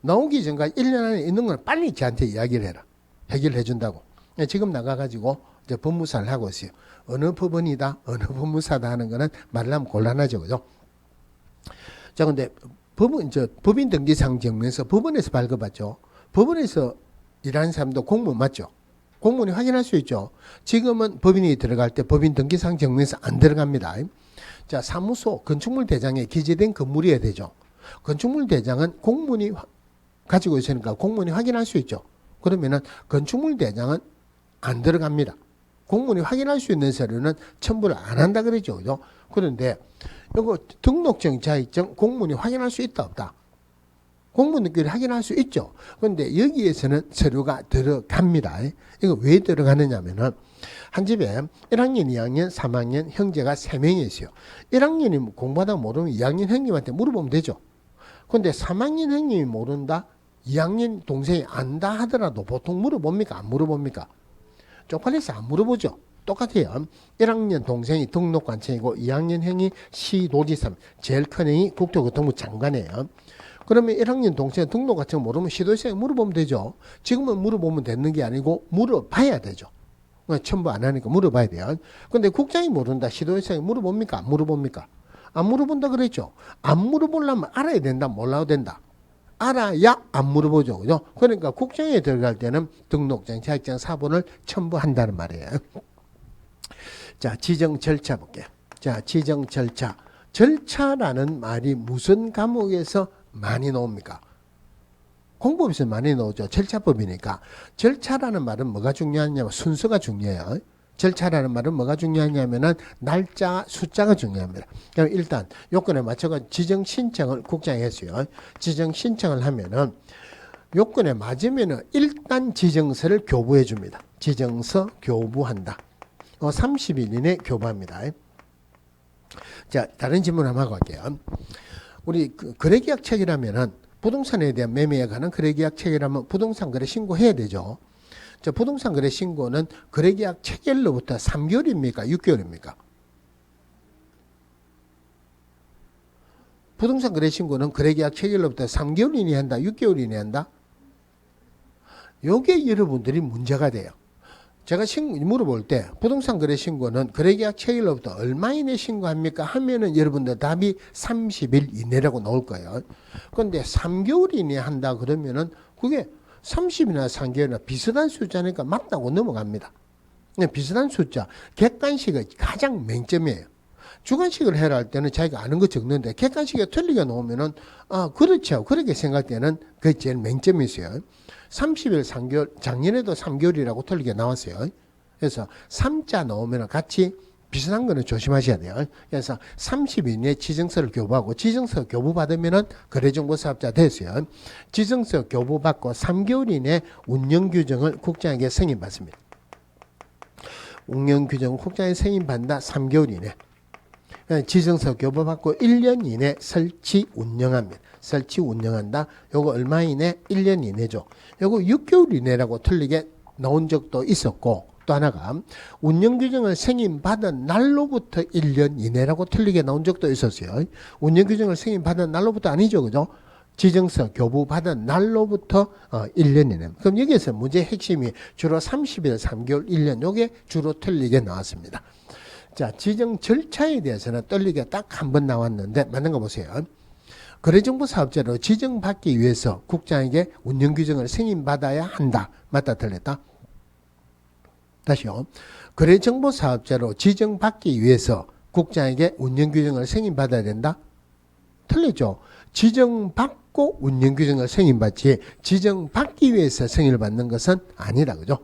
나오기 전까지 1년 안에 있는 건 빨리 저한테 이야기를 해라. 해결해 준다고. 지금 나가가지고 이제 법무사를 하고 있어요. 어느 법원이다, 어느 법무사다 하는 거는 말을 하면 곤란하죠. 그죠? 자, 근데 법인 등기상 증명서 법원에서 발급받죠. 법원에서 일하는 사람도 공무원 맞죠? 공무원이 확인할 수 있죠. 지금은 법인이 들어갈 때 법인 등기상 증명서 안 들어갑니다. 자, 사무소 건축물 대장에 기재된 건물이어야 되죠. 건축물 대장은 공무원이 가지고 있으니까 공무원이 확인할 수 있죠. 그러면은 건축물 대장은 안 들어갑니다. 공무원이 확인할 수 있는 서류는 첨부를 안 한다 그러죠. 그죠? 그런데 이거 등록증, 자격증 공무원이 확인할 수 있다 없다? 공무원들끼리 확인할 수 있죠. 그런데 여기에서는 서류가 들어갑니다. 이거 왜 들어가느냐면은 한 집에 1학년, 2학년, 3학년 형제가 3명이 있어요. 1학년이 공부하다 모르면 2학년 형님한테 물어보면 되죠. 그런데 3학년 형님이 모른다, 2학년 동생이 안다 하더라도 보통 물어봅니까? 안 물어봅니까? 쪽팔려서 안 물어보죠. 똑같아요. 1학년 동생이 등록관청이고 2학년 형이 시도지사, 제일 큰 형이 국토교통부 장관이에요. 그러면 1학년 동생 등록관청 모르면 시도지사에 물어보면 되죠. 지금은 물어보면 되는 게 아니고 물어봐야 되죠. 첨부 안 하니까 물어봐야 돼요. 근데 국장이 모른다, 시도지사에 물어봅니까? 안 물어봅니까? 안 물어본다 그랬죠. 안 물어보려면 알아야 된다, 몰라도 된다. 알아야 안 물어보죠. 그죠? 그러니까 국정에 들어갈 때는 등록증, 자격증, 사본을 첨부한다는 말이에요. 자, 지정 절차 볼게요. 자, 지정 절차. 절차라는 말이 무슨 과목에서 많이 나옵니까? 공법에서 많이 나오죠. 절차법이니까. 절차라는 말은 뭐가 중요하냐면 순서가 중요해요. 절차라는 말은 뭐가 중요하냐면은 날짜, 숫자가 중요합니다. 그럼 일단 요건에 맞춰가 지정 신청을 국장이 했어요. 지정 신청을 하면은 요건에 맞으면은 일단 지정서를 교부해 줍니다. 지정서 교부한다. 30일 이내 교부합니다. 자, 다른 질문 한번 하고 갈게요. 우리 거래계약 체결하면은 부동산에 대한 매매에 관한 거래계약 체결하면 부동산 거래 신고해야 되죠. 자, 부동산 거래 신고는 거래계약 체결로부터 3개월입니까? 6개월입니까? 부동산 거래 신고는 거래계약 체결로부터 3개월 이내 한다? 6개월 이내 한다? 요게 여러분들이 문제가 돼요. 제가 물어볼 때 부동산 거래 신고는 거래계약 체결로부터 얼마 이내 신고합니까? 하면은 여러분들 답이 30일 이내라고 나올 거예요. 그런데 3개월 이내 한다 그러면은 그게 30이나 3개월이나 비슷한 숫자니까 맞다고 넘어갑니다. 비슷한 숫자, 객관식의 가장 맹점이에요. 주관식을 해라 할 때는 자기가 아는 거 적는데 객관식에 틀리게 놓으면은 그렇죠. 그렇게 생각되는 그게 제일 맹점이 있어요. 30일 3개월, 작년에도 3개월이라고 틀리게 나왔어요. 그래서 3자 넣으면 같이 비슷한 거는 조심하셔야 돼요. 그래서 30일 이내 지정서를 교부하고 지정서 교부받으면은 거래정보사업자 됐어요. 지정서 교부받고 3개월 이내 운영규정을 국장에게 승인받습니다. 운영규정 국장에 승인받는다 3개월 이내. 지정서 교부받고 1년 이내 설치 운영합니다. 설치 운영한다. 요거 얼마 이내? 1년 이내죠. 요거 6개월 이내라고 틀리게 나온 적도 있었고, 또 하나가 운영규정을 승인받은 날로부터 1년 이내라고 틀리게 나온 적도 있었어요. 운영규정을 승인받은 날로부터 아니죠. 그죠? 지정서 교부받은 날로부터 1년 이내. 그럼 여기에서 문제의 핵심이 주로 30일, 3개월, 1년 요게 주로 틀리게 나왔습니다. 자, 지정 절차에 대해서는 틀리게 딱 한 번 나왔는데 맞는 거 보세요. 거래정보사업자로 지정받기 위해서 국장에게 운영규정을 승인받아야 한다. 맞다 틀렸다? 다시요. 거래정보사업자로 지정받기 위해서 국장에게 운영규정을 승인받아야 된다? 틀리죠. 지정받고 운영규정을 승인받지 지정받기 위해서 승인을 받는 것은 아니다. 그죠?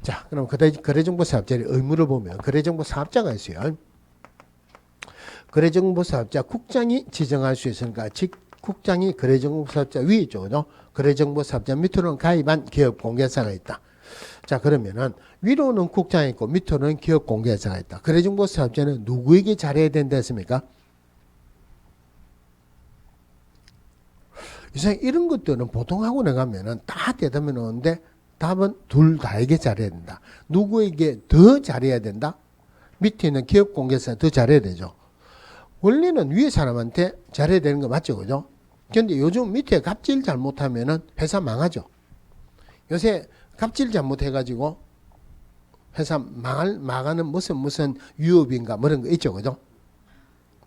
자, 그럼 거래정보사업자의 의무를 보면 거래정보사업자가 있어요. 거래정보사업자 국장이 지정할 수 있으니까 즉 국장이 거래정보사업자 위에 있죠. 그죠? 거래정보사업자 밑으로는 가입한 기업공개사가 있다. 자, 그러면은 위로는 국장이 있고 밑으로는 기업공개사가 있다. 거래정보사업자는 누구에게 잘해야 된다 했습니까? 이상 이런 것들은 보통 학원에 가면은 다 대답해 놓는데 답은 둘 다에게 잘해야 된다. 누구에게 더 잘해야 된다? 밑에 있는 기업공개사 더 잘해야 되죠. 원래는 위에 사람한테 잘해야 되는 거 맞죠? 그죠? 근데 요즘 밑에 갑질 잘못하면은 회사 망하죠. 요새 갑질 잘못해가지고 회사 망하는 무슨 유업인가 뭐 이런 거 있죠. 그죠?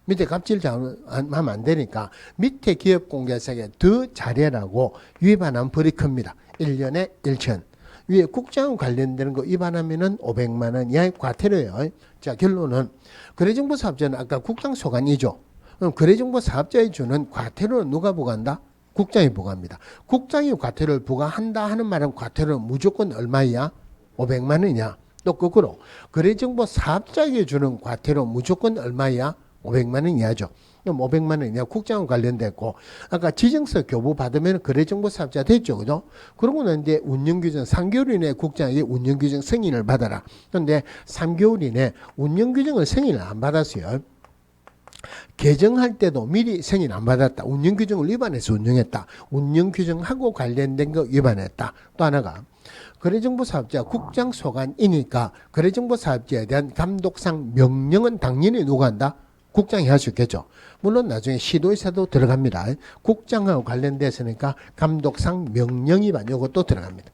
밑에 갑질 잘하면 안 되니까 밑에 기업공개사에게 더 잘해라고 위반하면 벌이 큽니다. 1년에 1천. 위에 국장 관련되는 거 위반하면은 500만 원 이하의 과태료예요. 자, 결론은 거래정보사업자는 아까 국장 소관이죠. 그럼 거래정보사업자에 주는 과태료는 누가 부과한다? 국장이 부과합니다. 국장이 과태료를 부과한다 하는 말은 과태료는 무조건 얼마야? 500만 원이냐? 또 거꾸로 거래정보사업자에게 주는 과태료 무조건 얼마야? 500만 원 이하죠. 그럼 500만 원 이하 국장과 관련됐고 아까 지정서 교부 받으면 거래정보사업자 됐죠. 그죠? 그러고 난 뒤에 운영규정 3개월 이내에 국장에게 운영규정 승인을 받아라. 그런데 3개월 이내에 운영규정을 승인을 안 받았어요. 개정할 때도 미리 승인 안 받았다. 운영규정을 위반해서 운영했다. 운영규정하고 관련된 거 위반했다. 또 하나가 거래정보사업자 국장 소관이니까 거래정보사업자에 대한 감독상 명령은 당연히 누가 한다? 국장이 할 수 있겠죠. 물론 나중에 시도의사도 들어갑니다. 국장하고 관련돼서니까 감독상 명령 위반 요것도 들어갑니다.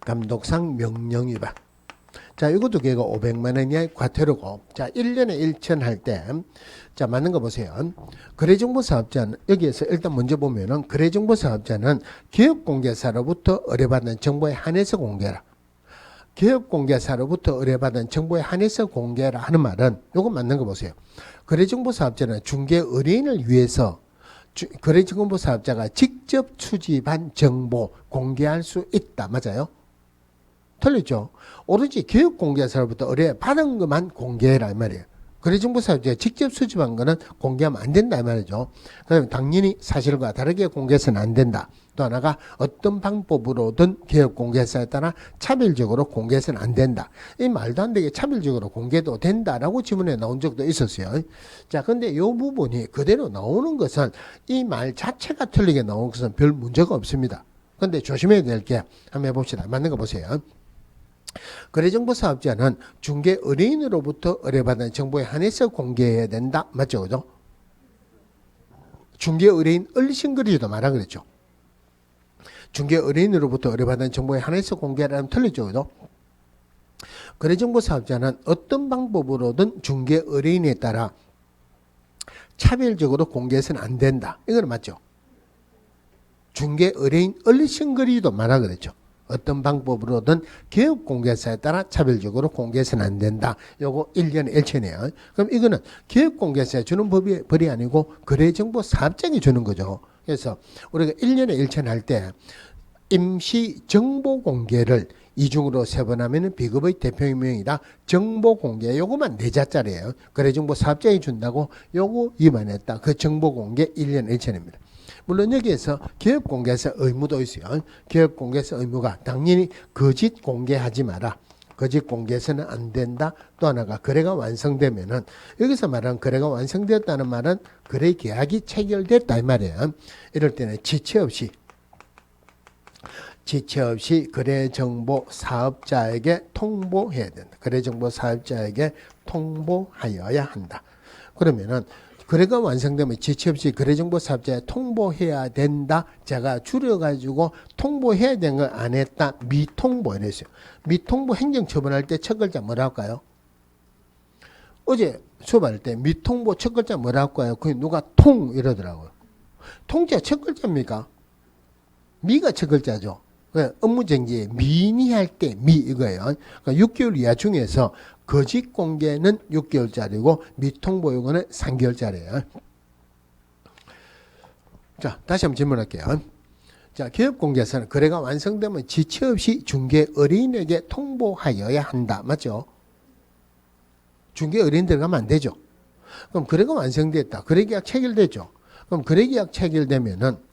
감독상 명령 위반. 자, 이것도 걔가 500만 원 이하의 과태료고, 자, 1년에 1천 할 때, 자, 맞는 거 보세요. 거래정보사업자는, 여기에서 일단 먼저 보면은, 거래정보사업자는 기업공개사로부터 의뢰받은 정보에 한해서 공개라. 기업공개사로부터 의뢰받은 정보에 한해서 공개라 하는 말은, 요거 맞는 거 보세요. 거래정보사업자는 중개 의뢰인을 위해서 거래정보사업자가 직접 수집한 정보 공개할 수 있다. 맞아요? 틀리죠. 오로지 기업공개사로부터 의뢰 받은 것만 공개해라 이 말이에요. 거래정보사업자가 직접 수집한 거는 공개하면 안 된다 이 말이죠. 그다음에 당연히 사실과 다르게 공개해서는 안 된다. 또 하나가 어떤 방법으로든 기업공개사에 따라 차별적으로 공개해서는 안 된다. 이 말도 안 되게 차별적으로 공개도 된다라고 지문에 나온 적도 있었어요. 자, 근데 이 부분이 그대로 나오는 것은 이 말 자체가 틀리게 나온 것은 별 문제가 없습니다. 근데 조심해야 될 게 한번 해봅시다. 맞는 거 보세요. 거래정보사업자는 중개 의뢰인으로부터 의뢰받은 정보에 한해서 공개해야 된다. 맞죠? 그죠? 중개 의뢰인 얼씬거리도 말하 그랬죠. 중개 의뢰인으로부터 의뢰받은 정보에 한해서 공개하라면 틀리죠. 그죠? 거래정보사업자는 어떤 방법으로든 중개 의뢰인에 따라 차별적으로 공개해서는 안 된다. 이건 맞죠? 중개 의뢰인 얼씬거리도 말하 그랬죠. 어떤 방법으로든 기업공개사에 따라 차별적으로 공개해서는 안 된다. 요거 1년에 1천이에요. 그럼 이거는 기업공개사에 주는 벌이 아니고 거래정보사업자에 주는 거죠. 그래서 우리가 1년에 1천 할 때 임시 정보 공개를 이중으로 세 번 하면은 비급의 대표명이다. 정보 공개 요거만 4자짜리예요. 거래정보 사업자에 준다고 요거 위반했다. 그 정보 공개 1년 1천입니다. 물론 여기에서 기업 공개에서 의무도 있어요. 기업 공개에서 의무가 당연히 거짓 공개하지 마라. 거짓 공개해서는 안 된다. 또 하나가 거래가 완성되면은 여기서 말하는 거래가 완성되었다는 말은 거래 계약이 체결됐다 이 말이에요. 이럴 때는 지체 없이 거래정보 사업자에게 통보해야 된다. 거래정보 사업자에게 통보하여야 한다. 그러면은 거래가 완성되면 지체 없이 거래정보 사업자에 통보해야 된다. 제가 줄여가지고 통보해야 되는 걸 안 했다. 미통보 이랬어요. 미통보 행정처분할 때 첫 글자 뭐라 할까요? 어제 수업할 때 미통보 첫 글자 뭐라 할까요? 그게 누가 통 이러더라고요. 통자 첫 글자입니까? 미가 첫 글자죠. 업무정지에 미니할 때 미 이거예요. 그러니까 6개월 이하 중에서 거짓 공개는 6개월짜리고 미통보 요거는 3개월짜리예요. 자, 다시 한번 질문할게요. 자, 기업 공개에서는 거래가 완성되면 지체 없이 중개 의뢰인에게 통보하여야 한다. 맞죠? 중개 의뢰인 들어가면 안 되죠. 그럼 거래가 완성됐다. 거래계약 체결됐죠. 그럼 거래계약 체결되면은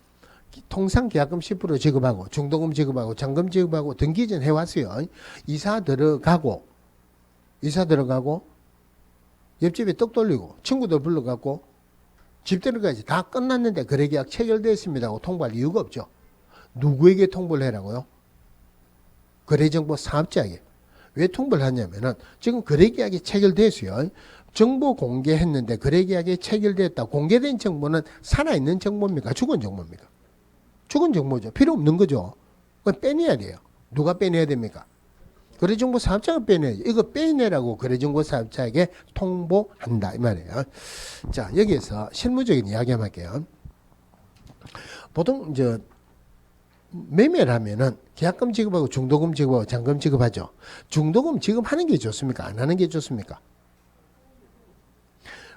통상 계약금 10% 지급하고 중도금 지급하고 잔금 지급하고 등기전 해왔어요. 이사 들어가고 옆집에 떡 돌리고 친구들 불러갖고 집 들어가야지 다 끝났는데 거래계약 체결됐습니다 하고 통보할 이유가 없죠. 누구에게 통보를 해라고요? 거래정보 사업자에게. 왜 통보를 하냐면은 지금 거래계약이 체결됐어요. 정보 공개했는데 거래계약이 체결됐다. 공개된 정보는 살아있는 정보입니까? 죽은 정보입니까? 죽은 정보죠. 필요 없는 거죠. 그건 빼내야 돼요. 누가 빼내야 됩니까? 거래정보 사업자가 빼내야죠. 이거 빼내라고 거래정보 사업자에게 통보한다 이 말이에요. 자, 여기에서 실무적인 이야기 한번 할게요. 보통 이제 매매를 하면은 계약금 지급하고 중도금 지급하고 잔금 지급하죠. 중도금 지급하는 게 좋습니까? 안 하는 게 좋습니까?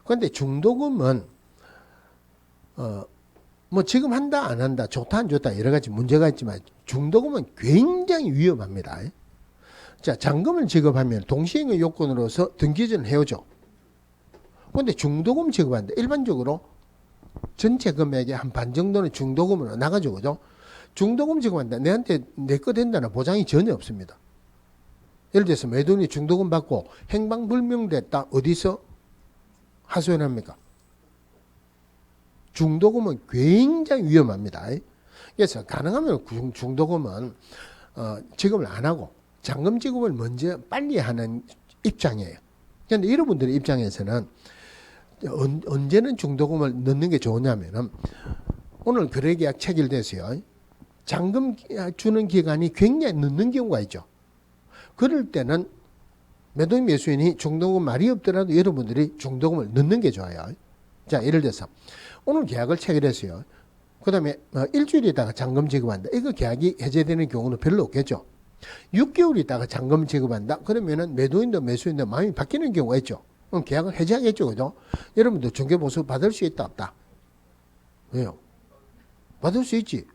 그런데 중도금은 뭐 지금 한다 안 한다 좋다 안 좋다 여러 가지 문제가 있지만 중도금은 굉장히 위험합니다. 자, 잔금을 지급하면 동시행의 요건으로서 등기전을 해오죠. 그런데 중도금 지급한다. 일반적으로 전체 금액의 한 반 정도는 중도금으로 나가죠. 그죠? 중도금 지급한다. 내한테 내 거 된다는 보장이 전혀 없습니다. 예를 들어서 매도인이 중도금 받고 행방불명됐다. 어디서 하소연합니까? 중도금은 굉장히 위험합니다. 그래서 가능하면 중도금은 지급을 안 하고 잔금 지급을 먼저 빨리 하는 입장이에요. 그런데 여러분들의 입장에서는 언제는 중도금을 넣는 게 좋으냐면은 오늘 거래계약 체결됐어요. 잔금 주는 기간이 굉장히 늦는 경우가 있죠. 그럴 때는 매도인 매수인이 중도금 말이 없더라도 여러분들이 중도금을 넣는 게 좋아요. 자, 예를 들어서 오늘 계약을 체결했어요. 그 다음에 일주일 있다가 잔금 지급한다. 이거 계약이 해제되는 경우는 별로 없겠죠. 6개월 있다가 잔금 지급한다. 그러면은 매도인도 매수인도 마음이 바뀌는 경우가 있죠. 그럼 계약을 해제하겠죠. 그죠? 여러분들 중개보수 받을 수 있다 없다? 왜요? 받을 수 있지.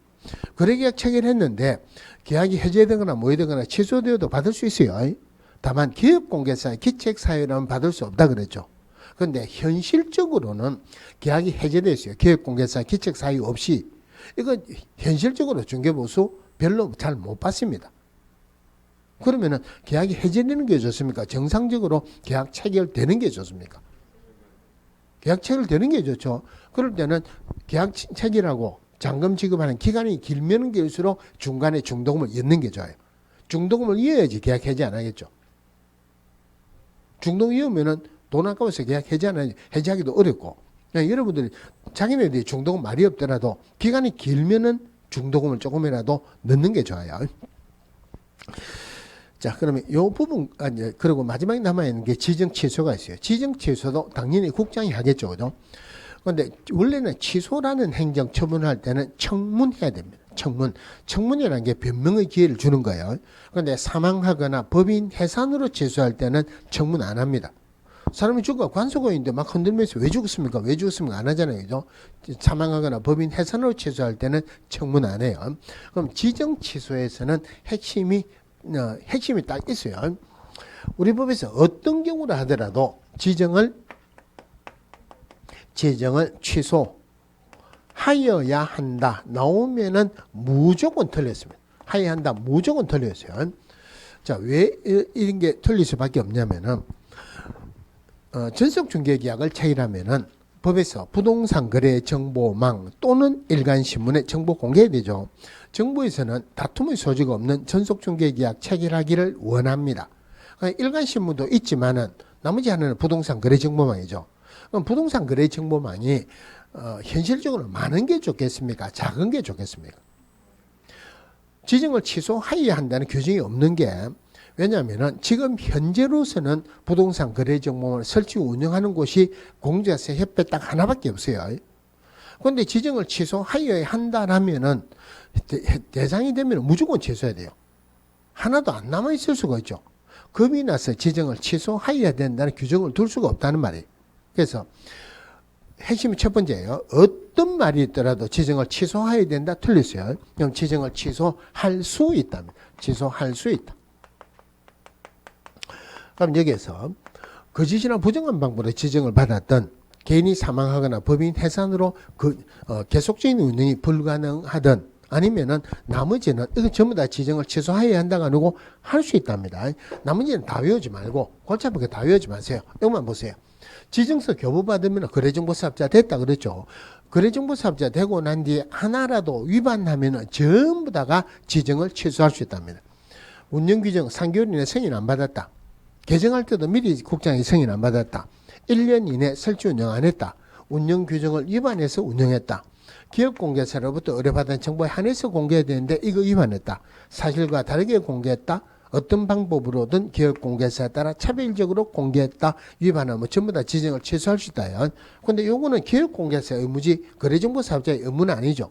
거래계약 체결했는데 계약이 해제되거나 뭐되거나 취소되어도 받을 수 있어요. 다만 기업공개사의 기책사유라면 받을 수 없다 그랬죠. 그런데 현실적으로는 계약이 해제됐어요. 기업공개사 기책사유 없이. 이거 현실적으로 중개보수 별로 잘 못 받습니다. 그러면은 계약이 해제되는 게 좋습니까? 정상적으로 계약 체결되는 게 좋습니까? 계약 체결되는 게 좋죠. 그럴 때는 계약 체결하고 잔금 지급하는 기간이 길면 길수록 중간에 중도금을 넣는 게 좋아요. 중도금을 이어야지 계약 해제 안 하겠죠. 중도금 이으면은 돈 아까워서 계약 해제 안 하지. 해제하기도 어렵고. 여러분들이 자기네들이 중도금 말이 없더라도 기간이 길면은 중도금을 조금이라도 넣는 게 좋아요. 자, 그러면 요 부분, 그리고 마지막에 남아있는 게 지정 취소가 있어요. 지정 취소도 당연히 국장이 하겠죠. 그죠? 그런데 원래는 취소라는 행정 처분을 할 때는 청문해야 됩니다. 청문이라는 게 변명의 기회를 주는 거예요. 그런데 사망하거나 법인 해산으로 취소할 때는 청문 안 합니다. 사람이 죽어 관소고인데 막 흔들면서 왜 죽었습니까? 왜 죽었습니까? 안 하잖아요. 그죠? 사망하거나 법인 해산으로 취소할 때는 청문 안 해요. 그럼 지정 취소에서는 핵심이 핵심이 딱 있어요. 우리 법에서 어떤 경우라 하더라도 재정을 취소하여야 한다 나오면은 무조건 틀렸습니다. 하여야 한다 무조건 틀렸어요. 자, 왜 이런 게 틀릴 수밖에 없냐면은 전속중개계약을 체결하면은 법에서 부동산 거래 정보망 또는 일간신문에 정보 공개해야 되죠. 정부에서는 다툼의 소지가 없는 전속중개계약 체결하기를 원합니다. 일간신문도 있지만은 나머지 하나는 부동산 거래 정보망이죠. 그럼 부동산 거래 정보망이 현실적으로 많은 게 좋겠습니까? 작은 게 좋겠습니까? 지정을 취소하여야 한다는 규정이 없는 게 왜냐하면 지금 현재로서는 부동산 거래 정보망을 설치 운영하는 곳이 공제사 협회 딱 하나밖에 없어요. 그런데 지정을 취소하여야 한다라면은 대상이 되면 무조건 취소해야 돼요. 하나도 안 남아 있을 수가 있죠. 겁이 나서 지정을 취소하여야 된다는 규정을 둘 수가 없다는 말이에요. 그래서 핵심이 첫 번째예요. 어떤 말이 있더라도 지정을 취소해야 된다 틀렸어요. 그럼 지정을 취소할 수 있다면 취소할 수 있다. 그럼 여기에서 거짓이나 부정한 방법으로 지정을 받았던 개인이 사망하거나 법인 해산으로 계속적인 운영이 불가능하든 아니면은 나머지는 이거 전부 다 지정을 취소해야 한다가 아니고 할 수 있답니다. 나머지는 다 외우지 말고 골치 아프게 다 외우지 마세요. 이것만 보세요. 지정서 교부받으면 거래정보사업자 됐다 그랬죠. 거래정보사업자 되고 난 뒤에 하나라도 위반하면 전부 다가 지정을 취소할 수 있답니다. 운영규정 3개월 이내 승인 안 받았다. 개정할 때도 미리 국장이 승인 안 받았다. 1년 이내 설치 운영 안 했다. 운영규정을 위반해서 운영했다. 기업공개사로부터 의뢰받은 정보에 한해서 공개해야 되는데 이거 위반했다. 사실과 다르게 공개했다. 어떤 방법으로든 기업공개사에 따라 차별적으로 공개했다. 위반하면 전부 다 지정을 취소할 수 있다요. 그런데 요거는 기업공개사의 의무지 거래정보사업자의 의무는 아니죠.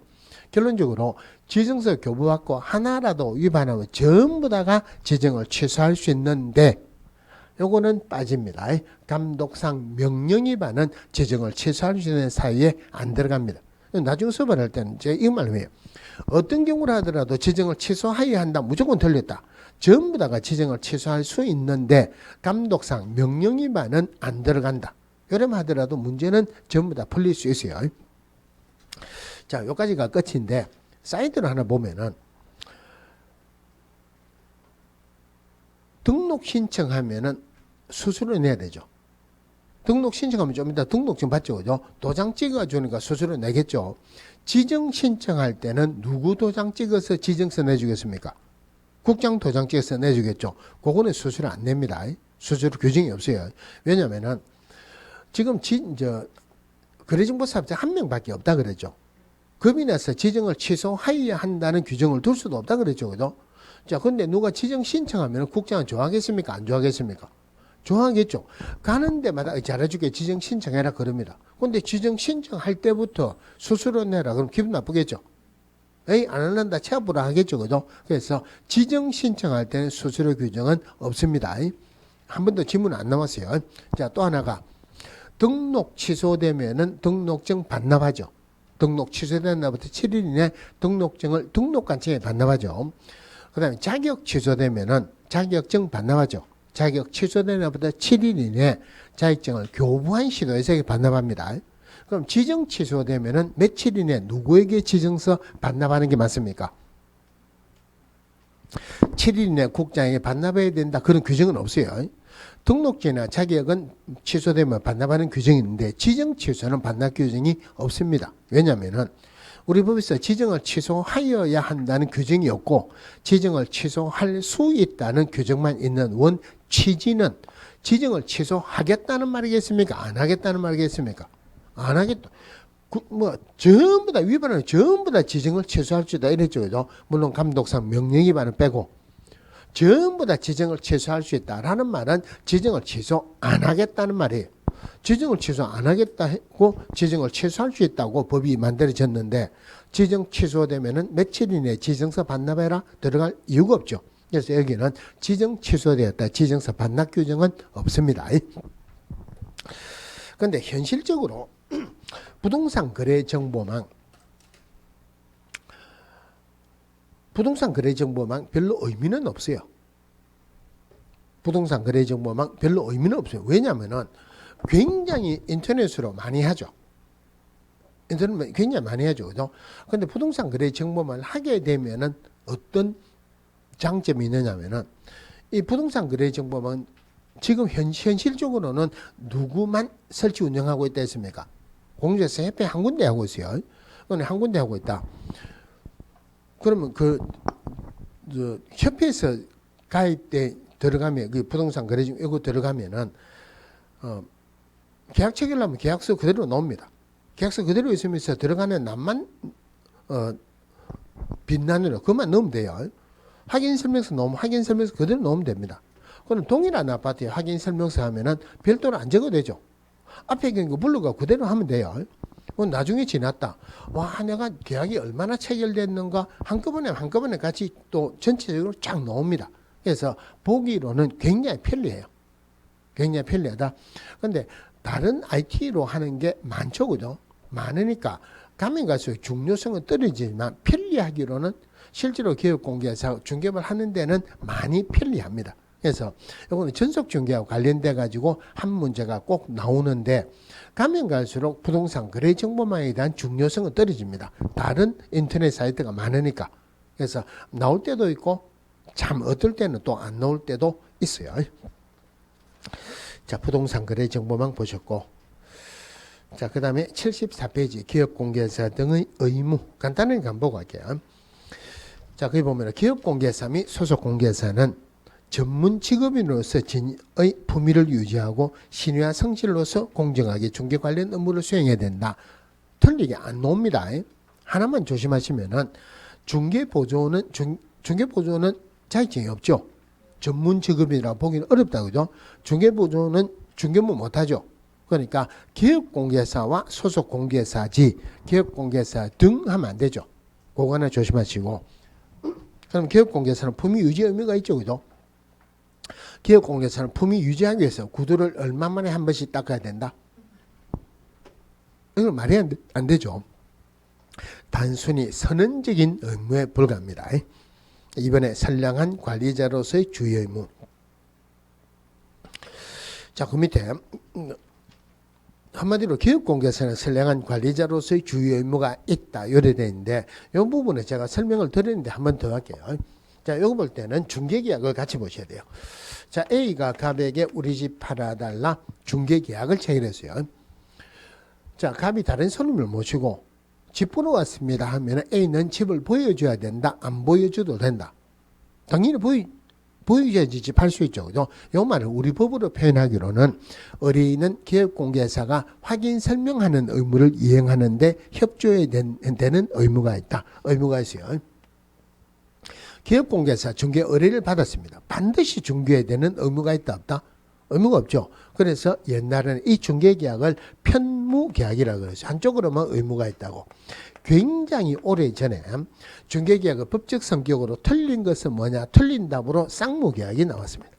결론적으로 지정서 교부받고 하나라도 위반하면 전부 다가 지정을 취소할 수 있는데 요거는 빠집니다. 감독상 명령 위반은 지정을 취소할 수 있는 사유에 안 들어갑니다. 나중에 수업할 때는 제가 이 말을 해요. 어떤 경우를 하더라도 지정을 취소해야 한다. 무조건 틀렸다. 전부 다가 지정을 취소할 수 있는데 감독상 명령 위반은 안 들어간다. 이러면 하더라도 문제는 전부 다 풀릴 수 있어요. 자, 여기까지가 끝인데 사이드를 하나 보면은 등록 신청하면은 수수료 내야 되죠. 등록 신청하면 좀 이따 등록증 받죠. 그죠? 도장 찍어주니까 수수료 내겠죠. 지정 신청할 때는 누구 도장 찍어서 지정서 내주겠습니까? 국장 도장 찍어서 내주겠죠. 그거는 수수료 안 냅니다. 수수료 규정이 없어요. 왜냐면은 지금 거래정보사업자 한 명밖에 없다 그랬죠. 겁이 나서 지정을 취소해야 한다는 규정을 둘 수도 없다 그랬죠. 그죠? 자, 근데 누가 지정 신청하면 국장은 좋아하겠습니까? 안 좋아하겠습니까? 좋아하겠죠. 가는 데마다 잘해줄게 지정 신청해라 그럽니다. 근데 지정 신청할 때부터 수수료 내라 그럼 기분 나쁘겠죠. 에이 안 한다 체압부라 하겠죠. 그죠? 그래서 지정 신청할 때는 수수료 규정은 없습니다. 한 번도 질문 안 남았어요. 자, 또 하나가 등록 취소되면은 등록증 반납하죠. 등록 취소된 날부터 7일 이내 등록증을 등록관청에 반납하죠. 그 다음에 자격 취소되면은 자격증 반납하죠. 자격 취소된 날부터 7일 이내 자격증을 교부한 시도에서 반납합니다. 그럼 지정 취소되면은 며칠 이내 누구에게 지정서 반납하는 게 맞습니까? 7일 이내 국장에게 반납해야 된다. 그런 규정은 없어요. 등록증이나 자격은 취소되면 반납하는 규정이 있는데 지정 취소는 반납 규정이 없습니다. 왜냐하면은 우리 법에서 지정을 취소하여야 한다는 규정이 없고 지정을 취소할 수 있다는 규정만 있는 원 취지는 지정을 취소하겠다는 말이겠습니까? 안 하겠다는 말이겠습니까? 안 하겠다. 전부 다 위반하면 전부 다 지정을 취소할 수 있다 이랬죠. 그죠? 물론 감독상 명령 위반은 빼고 전부 다 지정을 취소할 수 있다라는 말은 지정을 취소 안 하겠다는 말이에요. 지정을 취소 안 하겠다 했고 지정을 취소할 수 있다고 법이 만들어졌는데 지정 취소되면은 며칠 이내에 지정서 반납해라 들어갈 이유가 없죠. 그래서 여기는 지정 취소되었다 지정서 반납 규정은 없습니다. 그런데 현실적으로 부동산 거래 정보망 별로 의미는 없어요. 부동산 거래 정보망 별로 의미는 없어요. 왜냐하면은 굉장히 인터넷으로 많이 하죠. 인터넷 굉장히 많이 하죠. 그죠? 근데 부동산 거래 정보망을 하게 되면은 어떤 장점이 있느냐면은 이 부동산 거래 정보망은 지금 현실적으로는 누구만 설치 운영하고 있다 했습니까? 공주에서 협회 한 군데 하고 있어요. 오늘 한 군데 하고 있다. 그러면 협회에서 가입돼 들어가면 그 부동산 거래 중 이거 들어가면은 계약 체결하면 계약서 그대로 나옵니다. 계약서 그대로 있으면서 들어가는 납만 빛나느라 그것만 넣으면 돼요. 확인 설명서 넣으면 확인 설명서 그대로 넣으면 됩니다. 그럼 동일한 아파트에 확인 설명서 하면은 별도로 안 적어도 되죠. 앞에 있는 거 블루가 그대로 하면 돼요. 나중에 지났다. 와, 내가 계약이 얼마나 체결됐는가 한꺼번에 같이 또 전체적으로 쫙 나옵니다. 그래서 보기로는 굉장히 편리해요. 굉장히 편리하다. 근데 다른 IT로 하는 게 많죠, 그죠? 많으니까 가면 갈수록 중요성은 떨어지지만 편리하기로는 실제로 기업공개사 중개업을 하는 데는 많이 편리합니다. 그래서 이거는 전속 중개하고 관련돼 가지고 한 문제가 꼭 나오는데 가면 갈수록 부동산 거래 정보망에 대한 중요성은 떨어집니다. 다른 인터넷 사이트가 많으니까. 그래서 나올 때도 있고 참 어떨 때는 또 안 나올 때도 있어요. 자, 부동산 거래 정보망 보셨고, 자, 그 다음에 74페이지 기업공개사 등의 의무 간단하게 한번 보고 갈게요. 자, 거기 보면 기업공개사 및 소속공개사는 전문 직업인으로서 진의 품위를 유지하고 신의와 성실로서 공정하게 중개 관련 업무를 수행해야 된다. 틀리게 안 나옵니다. 하나만 조심하시면은 중개보조는 자격증이 없죠. 전문 직업이라 보기는 어렵다, 그죠? 중개보조는 중개무 못하죠. 그러니까 기업공개사와 소속공개사지 기업공개사 등 하면 안 되죠. 그거 하나 조심하시고. 그럼 기업공개사는 품위 유지 의무가 있죠, 그죠? 기업공개사는 품위 유지하기 위해서 구두를 얼마 만에 한 번씩 닦아야 된다. 이건 말이 안 되죠. 단순히 선언적인 의무에 불과합니다. 이번에 선량한 관리자로서의 주의 의무. 자, 그 밑에 한마디로 기업공개사는 선량한 관리자로서의 주의 의무가 있다. 이래 되어 있는데 이 부분에 제가 설명을 드렸는데 한 번 더 할게요. 자, 이거 볼 때는 중개계약을 같이 보셔야 돼요. 자, A가 갑에게 우리 집 팔아달라 중개계약을 체결했어요. 자, 갑이 다른 손님을 모시고 집 보러 왔습니다 하면 A는 집을 보여줘야 된다, 안 보여줘도 된다. 당연히 보여줘야지 집 할 수 있죠. 그죠? 이 말을 우리 법으로 표현하기로는 의뢰인은 기업공개사가 확인 설명하는 의무를 이행하는데 협조해야 되는 의무가 있다. 의무가 있어요. 기업공개사 중개 의뢰를 받았습니다. 반드시 중개해야 되는 의무가 있다, 없다? 의무가 없죠. 그래서 옛날에는 이 중개계약을 편무계약이라고 그랬어요. 한쪽으로만 의무가 있다고. 굉장히 오래전에 중개계약의 법적 성격으로 틀린 것은 뭐냐? 틀린 답으로 쌍무계약이 나왔습니다.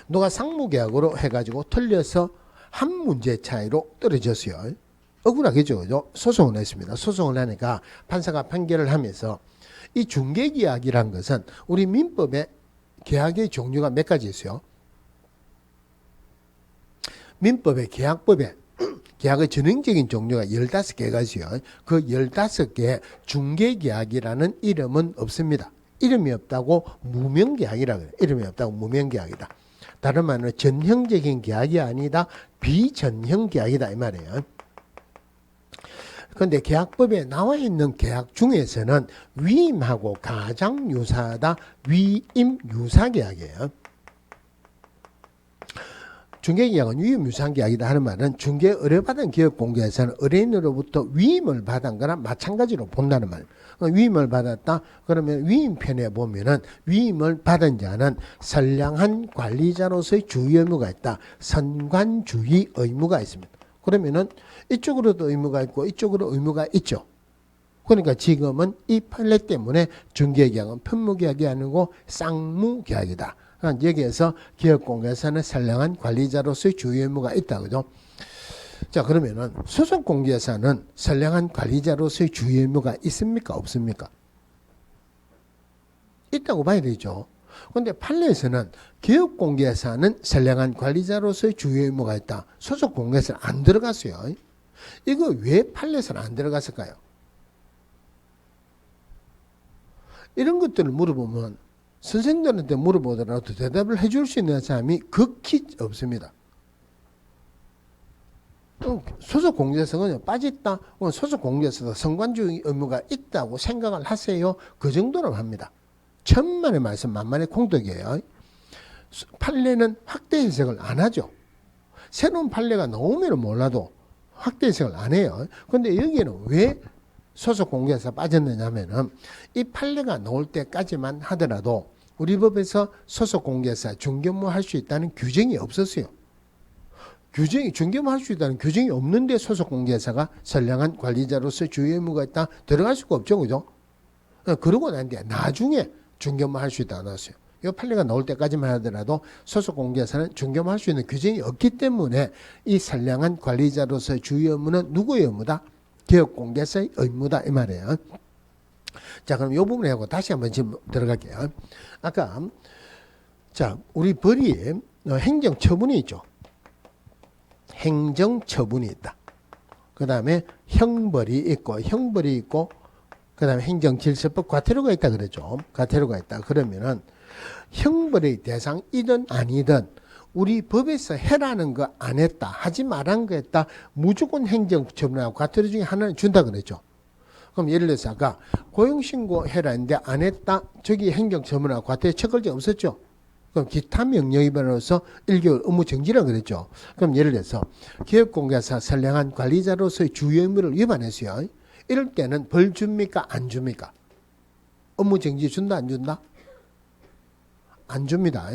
누가 쌍무계약으로 해가지고 틀려서 한 문제 차이로 떨어졌어요. 억울하겠죠, 그죠? 소송을 했습니다. 소송을 하니까 판사가 판결을 하면서 이 중개계약이란 것은 우리 민법에 계약의 종류가 몇 가지 있어요. 민법의 계약법에 계약의 전형적인 종류가 15개가 있어요. 그 15개 중개계약이라는 이름은 없습니다. 이름이 없다고 무명계약이라고 해요. 이름이 없다고 무명계약이다. 다른 말로 전형적인 계약이 아니다. 비전형계약이다 이 말이에요. 그런데 계약법에 나와 있는 계약 중에서는 위임하고 가장 유사하다. 위임 유사 계약이에요. 중개계약은 위임 유사 계약이다 하는 말은 중개 의뢰받은 기업공개사는 의뢰인으로부터 위임을 받은 거나 마찬가지로 본다는 말. 위임을 받았다. 그러면 위임편에 보면은 위임을 받은 자는 선량한 관리자로서의 주의 의무가 있다. 선관주의 의무가 있습니다. 그러면은 이쪽으로도 의무가 있고 이쪽으로 의무가 있죠. 그러니까 지금은 이 판례 때문에 중개계약은 편무계약이 아니고 쌍무계약이다. 여기에서 기업공개사는 선량한 관리자로서의 주의 의무가 있다. 그죠? 자, 그러면은 소속공개사는 선량한 관리자로서의 주의 의무가 있습니까? 없습니까? 있다고 봐야 되죠. 근데 판례에서는 개업 공개사는 선량한 관리자로서의 주요 의무가 있다. 소속 공개사는 안 들어갔어요. 이거 왜 판례에서는 안 들어갔을까요? 이런 것들을 물어보면 선생님들한테 물어보더라도 대답을 해줄 수 있는 사람이 극히 없습니다. 소속 공개사가 빠졌다. 소속 공개사도 성관주의 의무가 있다고 생각을 하세요. 그 정도로 합니다. 천만의 말씀 만만의 공덕이에요. 판례는 확대 해석을 안 하죠. 새로운 판례가 나오면 몰라도 확대 해석을 안 해요. 그런데 여기는 왜 소속 공개사 빠졌느냐면은 이 판례가 나올 때까지만 하더라도 우리 법에서 소속 공개사 중개무 할 수 있다는 규정이 없었어요. 중개무 할 수 있다는 규정이 없는데 소속 공개사가 선량한 관리자로서 주요 의무가 있다 들어갈 수가 없죠, 그죠? 그러고 난 뒤에 나중에 중개무 할 수 있다 나왔어요. 이 판례가 나올 때까지만 하더라도 소속 공개사는 중개무 할 수 있는 규정이 없기 때문에 이 선량한 관리자로서의 주요 의무는 누구의 의무다? 개업 공개사의 의무다 이 말이에요. 자, 그럼 이 부분에 하고 다시 한번 지금 들어갈게요. 아까 자, 우리 벌이에 행정처분이 있죠. 행정처분이 있다. 그 다음에 형벌이 있고 그 다음에 행정질서법 과태료가 있다 그랬죠. 과태료가 있다. 그러면은 형벌의 대상이든 아니든 우리 법에서 해라는 거 안 했다, 하지 말란 거 했다, 무조건 행정처분하고 과태료 중에 하나는 준다 그랬죠. 그럼 예를 들어서 아까 고용신고 해라 했는데 안 했다, 저기 행정처분하고 과태료 처벌제 없었죠. 그럼 기타 명령위반으로서 1개월 업무 정지라 그랬죠. 그럼 예를 들어서 기업공개사 선량한 관리자로서의 주요 의무를 위반했어요. 이럴 때는 벌 줍니까 안 줍니까? 업무 정지 준다 안 준다? 안 줍니다.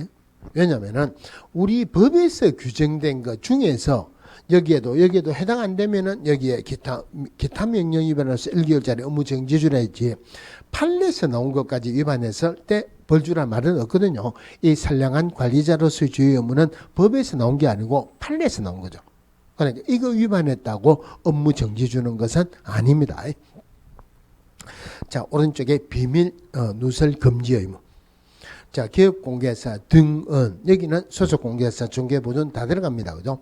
왜냐면은 우리 법에서 규정된 것 중에서 여기에도 해당 안 되면은 여기에 기타 명령 위반으로서 1개월짜리 업무 정지 주라 했지, 판례에서 나온 것까지 위반했을 때 벌 주라 말은 없거든요. 이 선량한 관리자로서의 주요 의무는 법에서 나온 게 아니고 판례에서 나온 거죠. 그러니까 이거 위반했다고 업무 정지 주는 것은 아닙니다. 자, 오른쪽에 비밀 누설 금지 의무. 자, 기업공개사 등은 여기는 소속공개사 중개보존 다 들어갑니다. 그죠?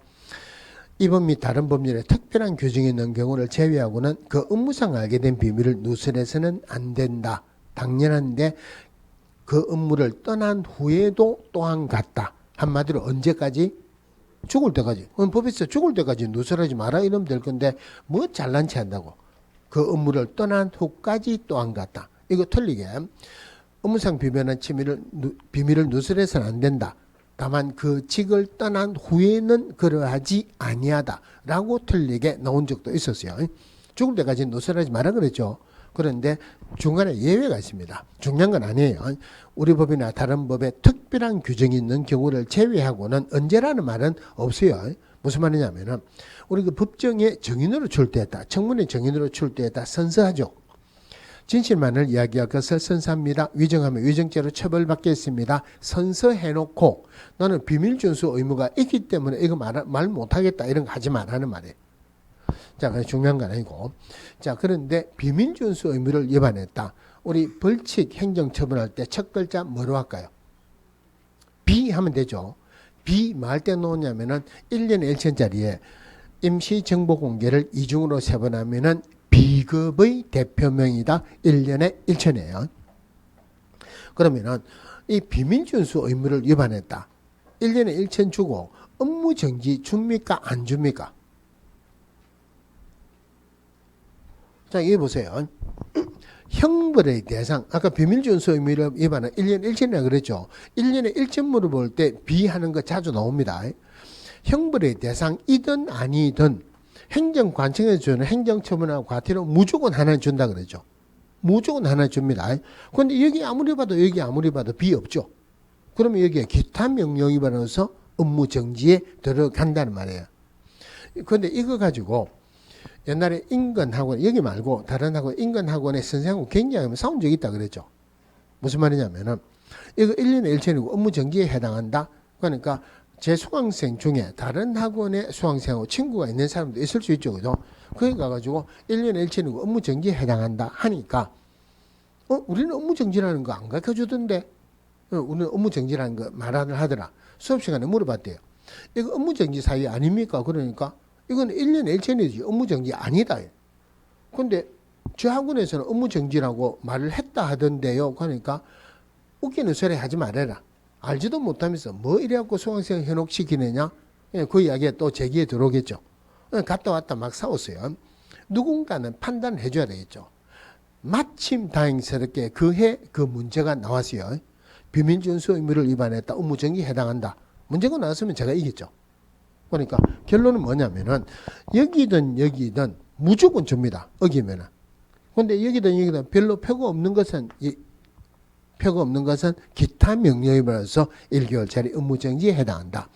이 법 및 다른 법률에 특별한 규정이 있는 경우를 제외하고는 그 업무상 알게 된 비밀을 누설해서는 안 된다. 당연한데 그 업무를 떠난 후에도 또한 같다. 한마디로 언제까지? 죽을 때까지. 법에서 죽을 때까지 누설하지 마라 이러면 될 건데 뭐 잘난 체 한다고. 그 업무를 떠난 후까지 또한 같다. 이거 틀리게. 업무상 비밀한 비밀을 누설해서는 안 된다. 다만 그 직을 떠난 후에는 그러하지 아니하다라고 틀리게 나온 적도 있었어요. 죽을 때까지 누설하지 마라 그랬죠. 그런데 중간에 예외가 있습니다. 중요한 건 아니에요. 우리 법이나 다른 법에 특별한 규정이 있는 경우를 제외하고는 언제라는 말은 없어요. 무슨 말이냐면은 우리 그 법정에 정인으로 출두했다, 청문회 정인으로 출두했다 선서하죠. 진실만을 이야기할 것을 선서합니다. 위정하면 위정죄로 처벌받겠습니다. 선서해놓고 나는 비밀 준수 의무가 있기 때문에 이거 말 못하겠다 이런 거 하지 말라는 말이에요. 자, 그게 중요한 건 아니고. 자, 그런데 비밀 준수 의무를 위반했다. 우리 벌칙 행정처분할 때 첫 글자 뭐로 할까요? 비 하면 되죠. 비 뭐 할 때 놓냐면은 1년에 1천짜리에 임시 정보 공개를 이중으로 세번하면은 비급의 대표명이다. 1년에 1천이에요. 그러면은 이 비밀 준수 의무를 위반했다. 1년에 1천 주고 업무 정지 줍니까 안 줍니까? 자, 여기 보세요. 형벌의 대상, 아까 비밀준수 의무를 위반은 1년에 1천이라고 그랬죠. 1년에 1천 물어볼 때 비하는 거 자주 나옵니다. 형벌의 대상이든 아니든 행정관청에서 주는 행정처분하고 과태료 무조건 하나 준다 그랬죠. 무조건 하나 줍니다. 그런데 여기 아무리 봐도 비 없죠. 그러면 여기에 기타 명령 위반으로서 업무 정지에 들어간다는 말이에요. 그런데 이거 가지고 옛날에 인근학원, 여기 말고 다른 학원, 인근학원의 선생하고 굉장히 싸운 적이 있다 그랬죠. 무슨 말이냐면은 이거 1년에 1천이고 업무 정지에 해당한다. 그러니까 제 수강생 중에 다른 학원의 수강생하고 친구가 있는 사람도 있을 수 있죠. 그죠? 거기 가가지고 1년에 1천이고 업무 정지에 해당한다 하니까 우리는 업무 정지라는 거 안 가르쳐 주던데 우리는 업무정지라는 거 말을 하더라. 수업 시간에 물어봤대요. 이거 업무정지 사유 아닙니까? 그러니까 이건 1년에 1천이지 업무정지 아니다. 근데 저 학원에서는 업무정지라고 말을 했다 하던데요. 그러니까 웃기는 소리 하지 말아라. 알지도 못하면서 뭐 이래갖고 수강생 현혹시키느냐? 그 이야기가 또 제기에 들어오겠죠. 갔다 왔다 막 싸웠어요. 누군가는 판단을 해줘야 되겠죠. 마침 다행스럽게 그해 그 문제가 나왔어요. 비밀준수 의무를 위반했다. 업무정지에 해당한다. 문제가 나왔으면 제가 이겼죠. 그러니까 결론은 뭐냐면은 여기든 무조건 줍니다. 어기면은. 근데 여기든 별로 표가 없는 것은 기타 명령에 따라서 1개월짜리 업무정지에 해당한다.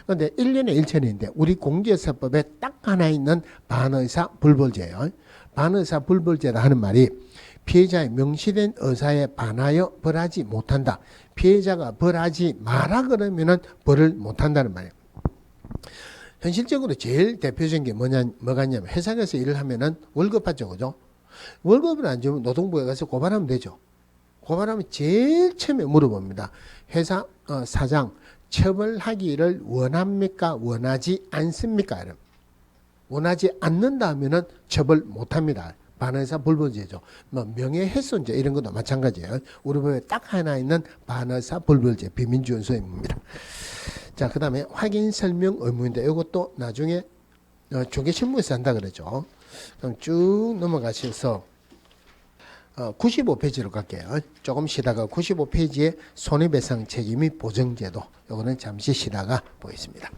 그런데 1년에 1천인데 우리 공제사법에 딱 하나 있는 반의사 불벌죄예요. 반의사 불벌죄라 하는 말이 피해자의 명시된 의사에 반하여 벌하지 못한다. 피해자가 벌하지 마라 그러면은 벌을 못한다는 말이에요. 현실적으로 제일 대표적인 게 뭐가냐면 회사에서 일을 하면은 월급 받죠, 그죠? 월급을 안 주면 노동부에 가서 고발하면 되죠. 고발하면 제일 처음에 물어봅니다. 회사 사장 처벌하기를 원합니까? 원하지 않습니까? 원하지 않는다 하면은 처벌 못합니다. 반의사 불벌죄죠. 뭐 명예훼손죄 이런 것도 마찬가지예요. 우리 법에 딱 하나 있는 반의사 불벌죄 비밀준수 의무입니다. 자, 그 다음에 확인 설명 의무인데 이것도 나중에 중개실무에서 한다 그러죠. 그럼 쭉 넘어가셔서 95페이지로 갈게요. 조금 쉬다가 95페이지에 손해배상 책임이 보정제도, 이거는 잠시 쉬다가 보겠습니다.